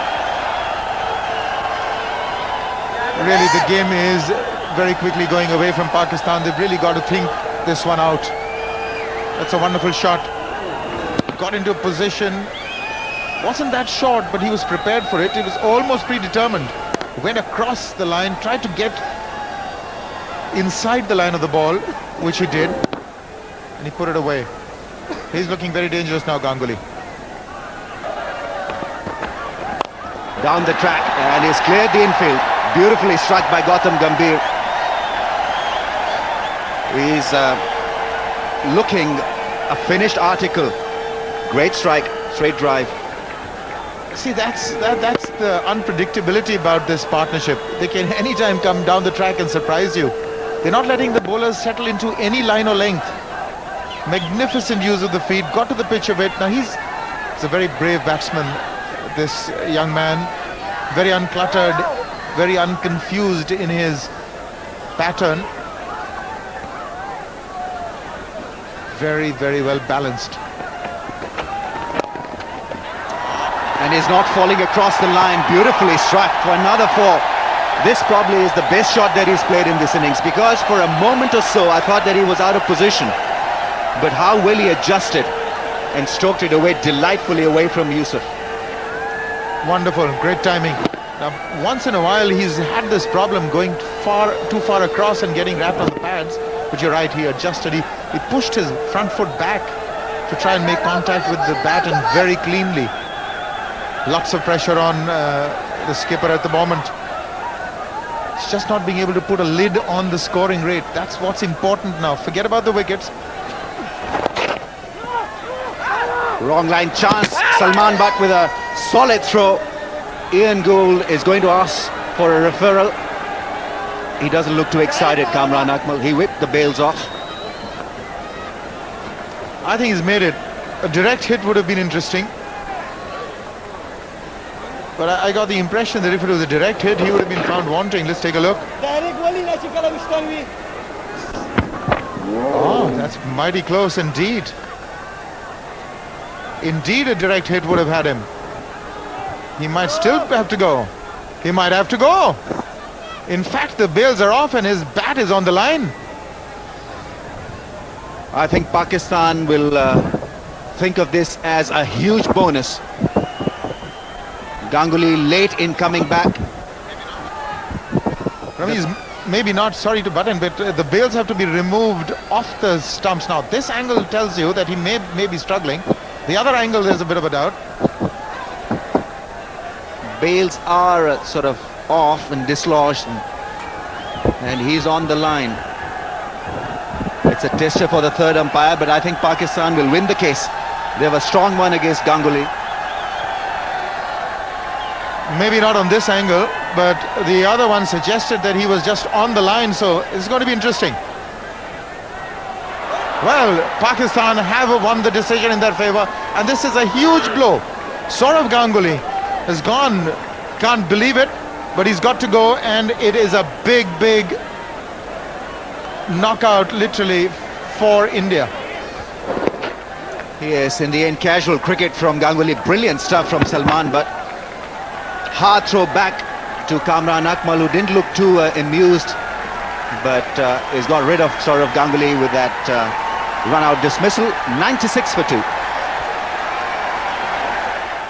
Really, the game is very quickly going away from Pakistan. They've really got to think this one out. That's a wonderful shot. Got into a position. Wasn't that short, but he was prepared for it. It was almost predetermined. Went across the line, tried to get inside the line of the ball, which he did, and he put it away. He's looking very dangerous now, Ganguly. Down the track, and he's cleared the infield. Beautifully struck by Gautam Gambhir. He's looking a finished article. Great strike, straight drive. See, that's the unpredictability about this partnership. They can anytime come down the track and surprise you. They're not letting the bowlers settle into any line or length. Magnificent use of the feet, got to the pitch of it. Now he's a very brave batsman, this young man. Very uncluttered, very unconfused in his pattern. Very, very well balanced. And he's not falling across the line. Beautifully struck for another 4. This probably is the best shot that he's played in this innings, because for a moment or so I thought that he was out of position. But how well he adjusted and stroked it away delightfully away from Yousuf. Wonderful, great timing. Now, once in a while he's had this problem going too far across and getting wrapped on the pads. But you're right, he adjusted. He pushed his front foot back to try and make contact with the bat, and very cleanly. Lots of pressure on the skipper at the moment. It's just not being able to put a lid on the scoring rate. That's what's important now. Forget about the wickets. Wrong line chance. Salman Butt with a solid throw. Ian Gould is going to ask for a referral. He doesn't look too excited, Kamran Akmal. He whipped the bails off. I think he's made it. A direct hit would have been interesting. But I got the impression that if it was a direct hit, he would have been found wanting. Let's take a look. Oh, that's mighty close indeed. indeed a direct hit would have had him. He might still have to go. He might have to go. In fact, the bails are off and his bat is on the line. I think Pakistan will think of this as a huge bonus. Ganguly late in coming back. Ravi's maybe not, sorry to butt in, but the bails have to be removed off the stumps now. This angle tells you that he may be struggling. The other angle, there's a bit of a doubt. Bails are sort of off and dislodged, and he's on the line. It's a tester for the third umpire, but I think Pakistan will win the case. They have a strong one against Ganguly. Maybe not on this angle, but the other one suggested that he was just on the line, so it's going to be interesting. Well, Pakistan have won the decision in their favour, and this is a huge blow. Sourav Ganguly has gone, can't believe it, but he's got to go, and it is a big knockout literally for India. Yes, in the end, casual cricket from Ganguly. Brilliant stuff from Salman Butt. Hard throw back to Kamran Akmal, who didn't look too amused, but he's got rid of Sourav Ganguly with that run-out dismissal. 96 for 2.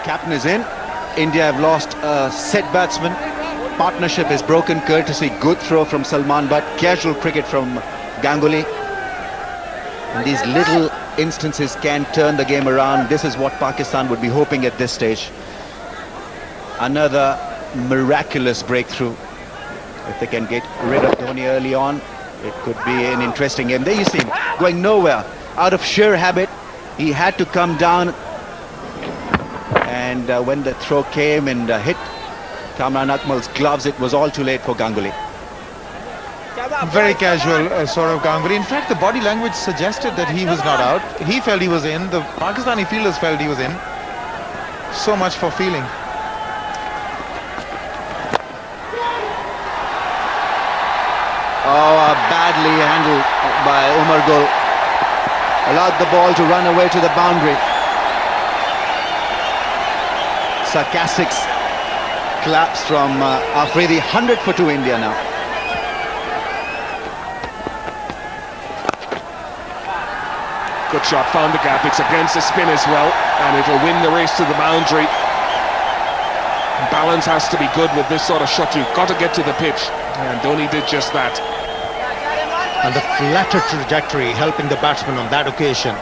Captain is in. India have lost a set batsman. Partnership is broken courtesy. Good throw from Salman Butt. Casual cricket from Ganguly. And these little instances can turn the game around. This is what Pakistan would be hoping at this stage. Another miraculous breakthrough. If they can get rid of Dhoni early on, it could be an interesting game. There you see him going nowhere. Out of sheer habit, he had to come down. And when the throw came and hit Kamran Akmal's gloves, it was all too late for Ganguly. Very casual, Sourav Ganguly. In fact, the body language suggested that he was not out. He felt he was in. The Pakistani fielders felt he was in. So much for feeling. Oh, badly handled by Umar Gul. Allowed the ball to run away to the boundary. Sarcastic claps from Afridi. 100 for 2 India now. Good shot, found the gap. It's against the spin as well, and it'll win the race to the boundary. Balance has to be good with this sort of shot. You've got to get to the pitch, and Dhoni did just that. And the flatter trajectory helping the batsman on that occasion.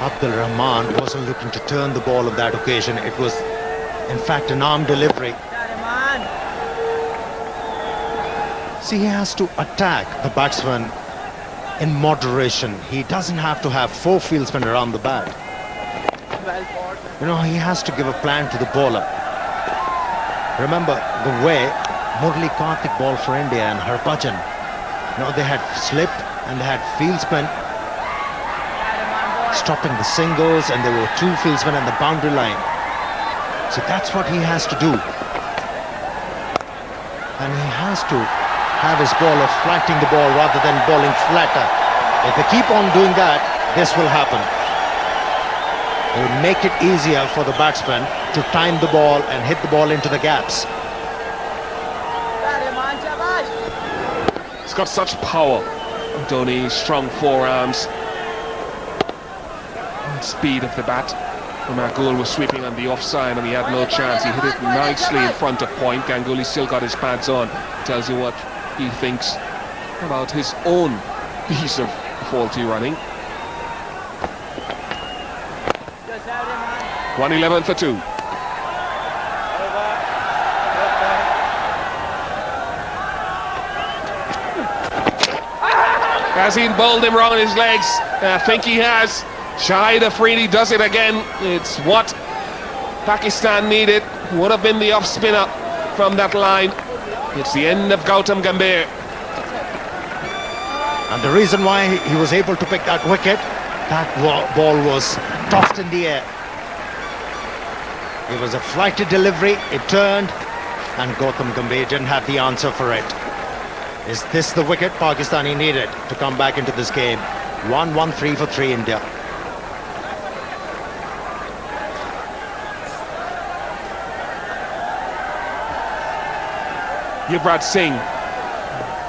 Abdul Rahman wasn't looking to turn the ball on that occasion. It was, in fact, an arm delivery. See, he has to attack the batsman in moderation. He doesn't have to have 4 fieldsmen around the bat. You know, he has to give a plan to the bowler. Remember the way Murli Karthik bowled for India and Harbhajan. You know, they had slip and they had fieldsmen stopping the singles, and there were 2 fieldsmen on the boundary line. So that's what he has to do. And he has to have his bowler flatting the ball rather than bowling flatter. If they keep on doing that, this will happen. It will make it easier for the batsman to time the ball and hit the ball into the gaps. He's got such power. Dhoni, strong forearms. Speed of the bat. Umar was sweeping on the offside and he had no chance. He hit it nicely in front of point. Ganguly still got his pads on. Tells you what he thinks about his own piece of faulty running. 111 for 2. Has he bowled him wrong on his legs? I think he has. Shahid Afridi does it again. It's what Pakistan needed. Would have been the off spinner from that line. It's the end of Gautam Gambhir. And the reason why he was able to pick that wicket, that ball was tossed in the air. It was a flighted delivery, it turned, and Gautam Gambhir didn't have the answer for it. Is this the wicket Pakistani needed to come back into this game? 1-1-3 for 3 India. Yuvraj Singh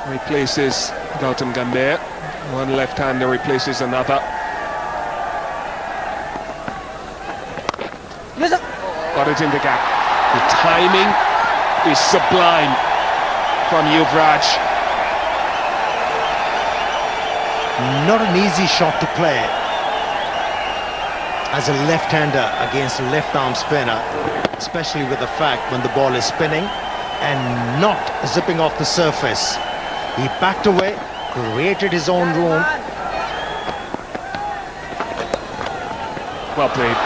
replaces Ganguly Gambhir. One left-hander replaces another. Got it in the gap. The timing is sublime from Yuvraj. Not an easy shot to play as a left-hander against a left-arm spinner, especially with the fact when the ball is spinning and not zipping off the surface. He backed away, created his own room. Well played.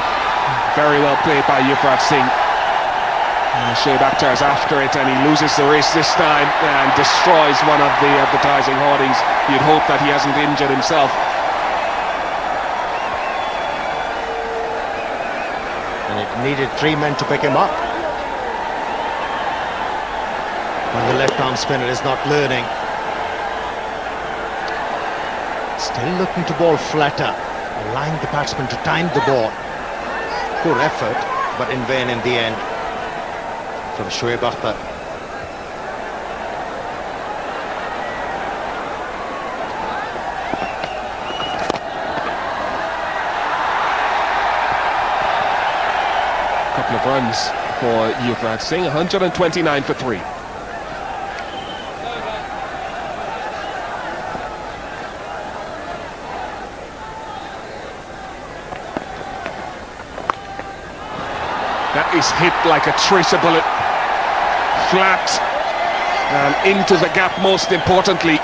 Very well played by Yuvraj Singh. Shoaib Akhtar is after it and he loses the race this time and destroys one of the advertising hoardings. You'd hope that he hasn't injured himself. And it needed 3 men to pick him up. When the left-arm spinner is not learning. Still looking to ball flatter, allowing the batsman to time the ball. Good effort, but in vain in the end from Shoaib Akhtar. Couple of runs for Yuvraj Singh, 129 for 3. That is hit like a tracer bullet, flat and into the gap most importantly.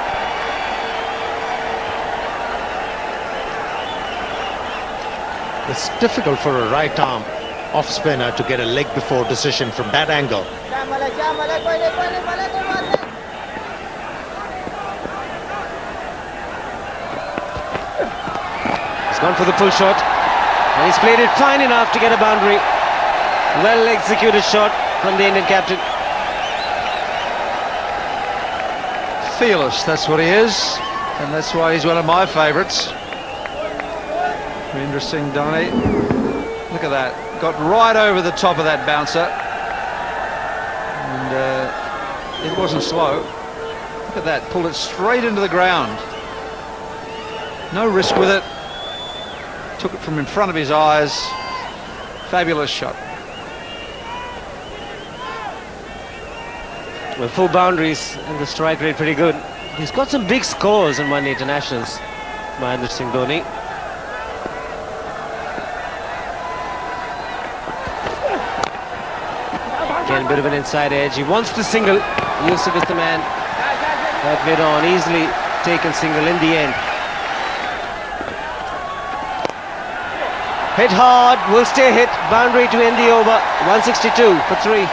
It's difficult for a right-arm off-spinner to get a leg-before decision from that angle. He's gone for the full shot and he's played it fine enough to get a boundary. Well executed shot from the Indian captain. Fearless, that's what he is, and that's why he's one of my favourites. Interesting, Dhoni. Look at that. Got right over the top of that bouncer. And it wasn't slow. Look at that. Pulled it straight into the ground. No risk with it. Took it from in front of his eyes. Fabulous shot. Well, full boundaries and the strike rate pretty good. He's got some big scores in one-day internationals, Mahendra Singh Dhoni. Again, a bit of an inside edge. He wants the single. Yousuf is the man. That mid on, easily taken single in the end. Hit hard, will stay hit. Boundary to end the over. 162 for 3.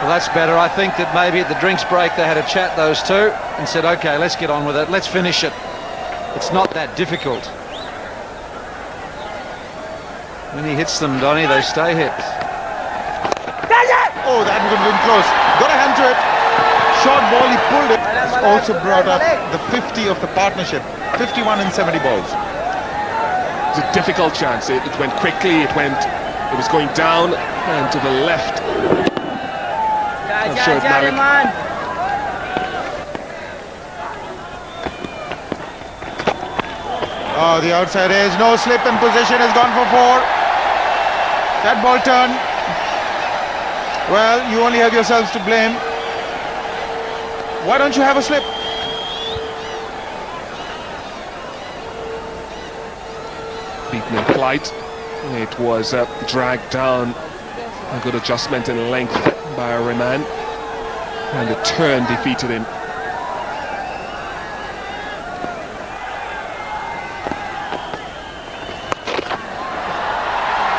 Well, that's better. I think that maybe at the drinks break they had a chat, those two, and said, okay, let's get on with it. Let's finish it. It's not that difficult. When he hits them, Dhoni, they stay hit. Oh, that would have been close. Got a hand to it. Short ball, he pulled it. It's also brought up the 50 of the partnership. 51 in 70 balls. It's a difficult chance. It went quickly, it was going down and to the left. Shoaib Malik. Oh, the outside edge, no slip and position has gone for 4. That ball turn. Well, you only have yourselves to blame. Why don't you have a slip? Beaten in flight. It was dragged down. A good adjustment in length by Rahman. And the turn defeated him.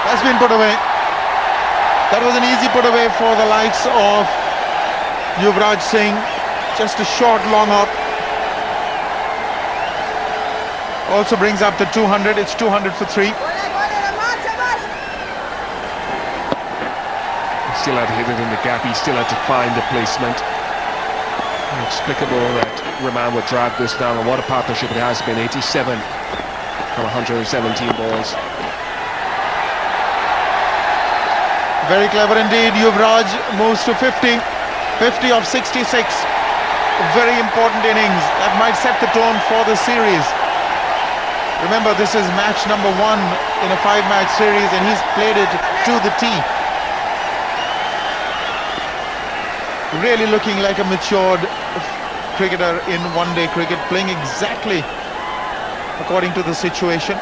That's been put away. That was an easy put away for the likes of Yuvraj Singh. Just a short, long up. Also brings up the 200. It's 200 for 3. Still had to hit it in the gap. He still had to find the placement. Inexplicable that Rahman would drag this down, and what a partnership it has been. 87 from 117 balls. Very clever indeed. Yuvraj moves to 50. 50 of 66. Very important innings. That might set the tone for the series. Remember, this is match number 1 in a 5-match series, and he's played it to the T. Really looking like a matured cricketer in one-day cricket, playing exactly according to the situation.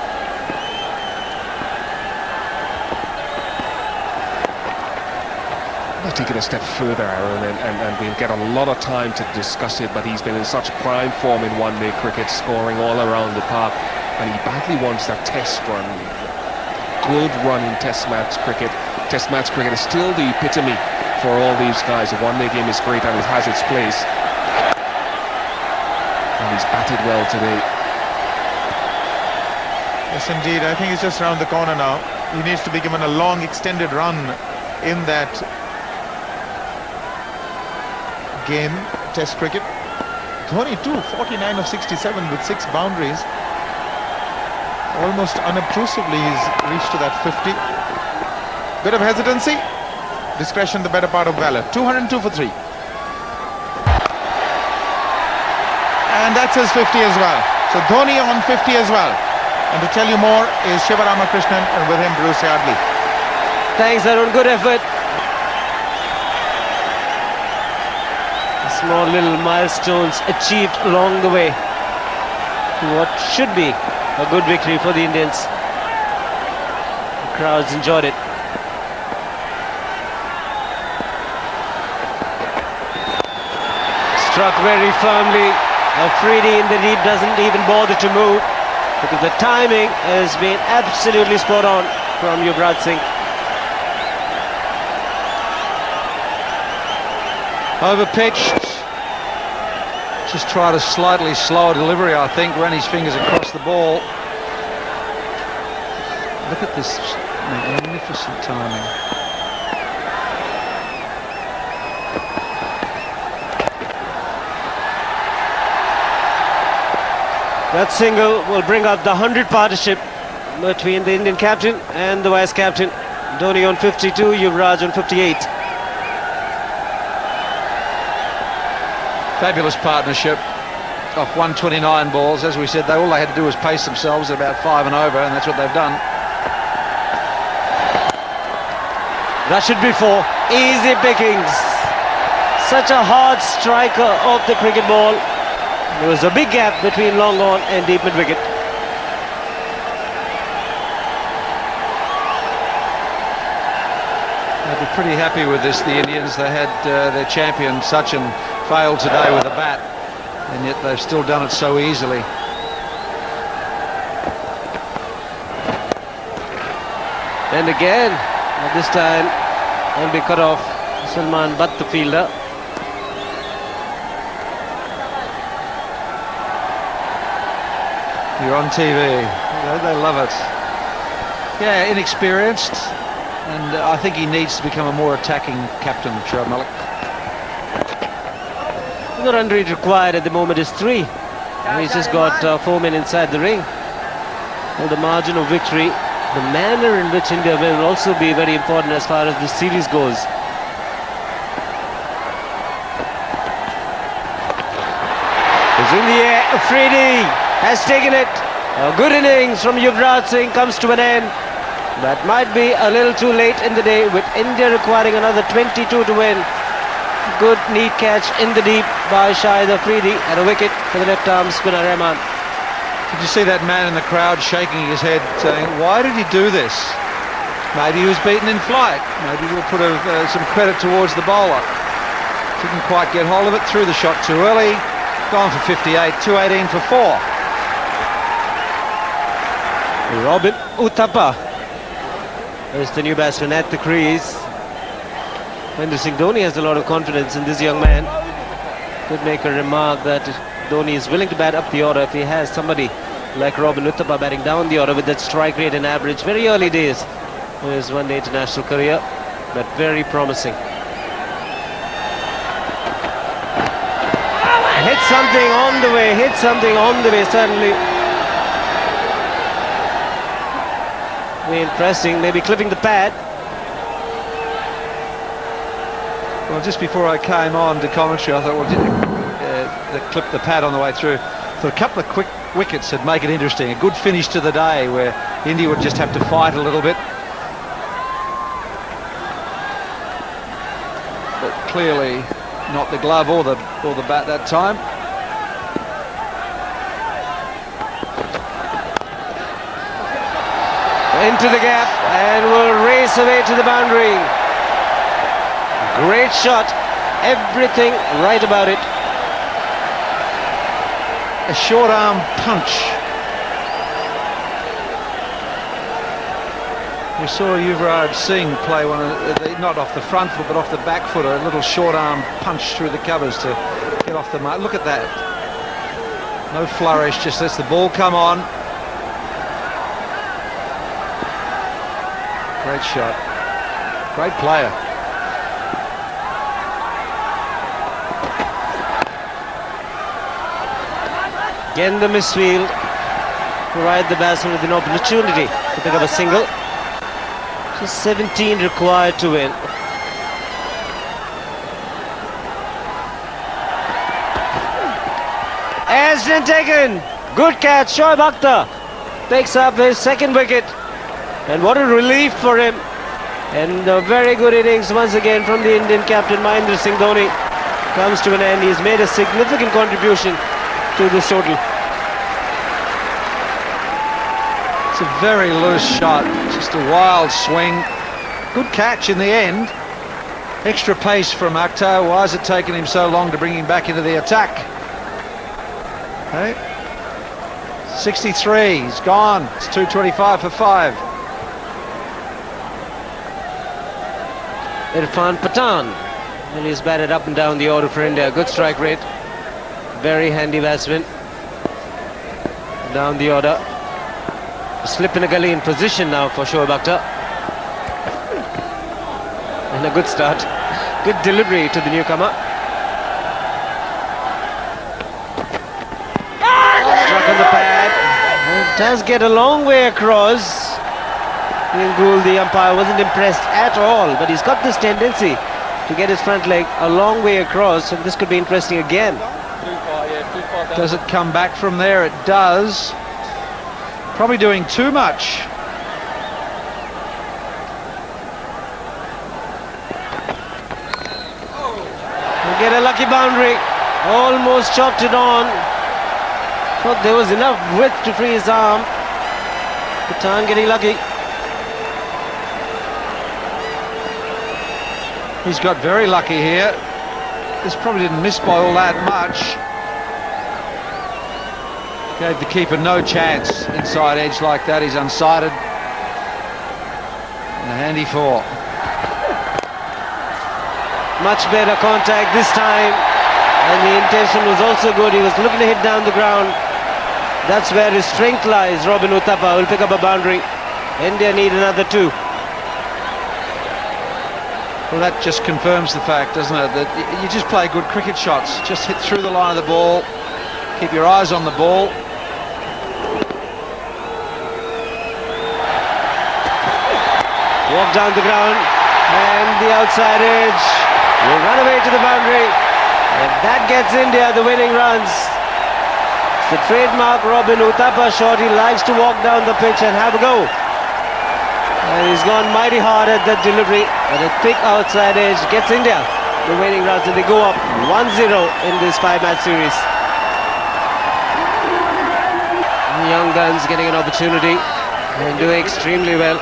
I'll take it a step further, Aaron, and we'll get a lot of time to discuss it, but he's been in such prime form in one-day cricket, scoring all around the park, and he badly wants that test run. Good run in test match cricket. Test match cricket is still the epitome for all these guys. The one-day game is great and it has its place. And he's batted well today. Yes, indeed. I think he's just round the corner now. He needs to be given a long, extended run in that game, Test cricket. Dhoni too, 49 of 67 with 6 boundaries. Almost unobtrusively he's reached to that 50. Bit of hesitancy. Discretion the better part of valor. 202 for 3. And that's his 50 as well. So Dhoni on 50 as well. And to tell you more is Shiva Ramakrishnan, and with him Bruce Yardley. Thanks, Arun. Good effort. Small little milestones achieved along the way to what should be a good victory for the Indians. The crowds enjoyed it. Struck very firmly. Afridi in the deep doesn't even bother to move because the timing has been absolutely spot on from Yuvraj Singh. Overpitched. Just tried a slightly slower delivery, I think. Ran his fingers across the ball. Look at this magnificent timing. That single will bring up the 100 partnership between the Indian captain and the vice captain. Dhoni on 52, Yuvraj on 58. Fabulous partnership off 129 balls. As we said, all they had to do was pace themselves at about 5 and over, and that's what they've done. That should be 4. Easy pickings. Such a hard striker of the cricket ball. There was a big gap between long on and deep mid wicket. They'd be pretty happy with this, the Indians. They had their champion Sachin failed today with a bat, and yet they've still done it so easily. And again, this time will be cut off. Salman Butt, the fielder. You're on TV. They love it. Yeah, inexperienced, and I think he needs to become a more attacking captain, Shoaib Malik. The run rate required at the moment is 3. And he's just got 4 men inside the ring. Well, the margin of victory, the manner in which India will also be very important as far as the series goes. It's in the air. Afridi has taken it. A good innings from Yuvraj Singh comes to an end. That might be a little too late in the day, with India requiring another 22 to win. Good neat catch in the deep by Shahid Afridi, and a wicket for the left-arm spinner Rahman. Did you see that man in the crowd shaking his head, saying, "Why did he do this?" Maybe he was beaten in flight. Maybe we'll put some credit towards the bowler. Didn't quite get hold of it, threw the shot too early. Gone for 58, 218 for 4. Robin Uthappa is the new batsman at the crease. Mahendra Singh Dhoni has a lot of confidence in this young man. Could make a remark that Dhoni is willing to bat up the order if he has somebody like Robin Uthappa batting down the order with that strike rate and average. Very early days in his one-day international career, but very promising. Hit something on the way, certainly. Very pressing, maybe clipping the pad. Well, just before I came on to commentary, I thought, well, they clip the pad on the way through. So a couple of quick wickets would make it interesting. A good finish to the day where India would just have to fight a little bit. But clearly not the glove or the bat that time. Into the gap and will race away to the boundary. Great shot, everything right about it. A short arm punch. We saw Yuvraj Singh play one of the, not off the front foot but off the back foot, a little short arm punch through the covers to get off the mark. Look at that. No flourish, just lets the ball come on. Great shot. Great player. Again the misfield. Provide the batsman with an opportunity to pick up a single. Just 17 required to win. Has been taken. Good catch. Shoaib Akhtar picks up his second wicket. And what a relief for him. And a very good innings once again from the Indian captain Mahendra Singh Dhoni comes to an end. He's made a significant contribution to this total. It's a very loose shot, just a wild swing. Good catch in the end. Extra pace from Akhtar. Why has it taken him so long to bring him back into the attack? Hey, 63, he's gone. It's 225 for 5. Irfan Pathan, and he's batted up and down the order for India. Good strike rate, very handy batsman. Down the order, slip in a gully in position now for Shoaib Akhtar. And a good start, good delivery to the newcomer. Struck on the pad, it does get a long way across. Ganguly, the umpire, wasn't impressed at all, but he's got this tendency to get his front leg a long way across, and this could be interesting again. Does it come back from there? It does. Probably doing too much. We'll get a lucky boundary. Almost chopped it on. Thought there was enough width to free his arm. Pathan getting lucky. He's got very lucky here. This probably didn't miss by all that much. Gave the keeper no chance inside edge like that. He's unsighted. And a handy 4. Much better contact this time. And the intention was also good. He was looking to hit down the ground. That's where his strength lies. Robin Uthappa will pick up a boundary. India need another 2. Well, that just confirms the fact, doesn't it, that you just play good cricket shots. Just hit through the line of the ball. Keep your eyes on the ball. Walk down the ground. And the outside edge. Will run away to the boundary. And that gets India the winning runs. It's the trademark Robin Uthappa shot. He likes to walk down the pitch and have a go. And he's gone mighty hard at that delivery. But a thick outside edge gets India the winning runs, and they go up 1-0 in this 5-match series. The young guns getting an opportunity and doing extremely well.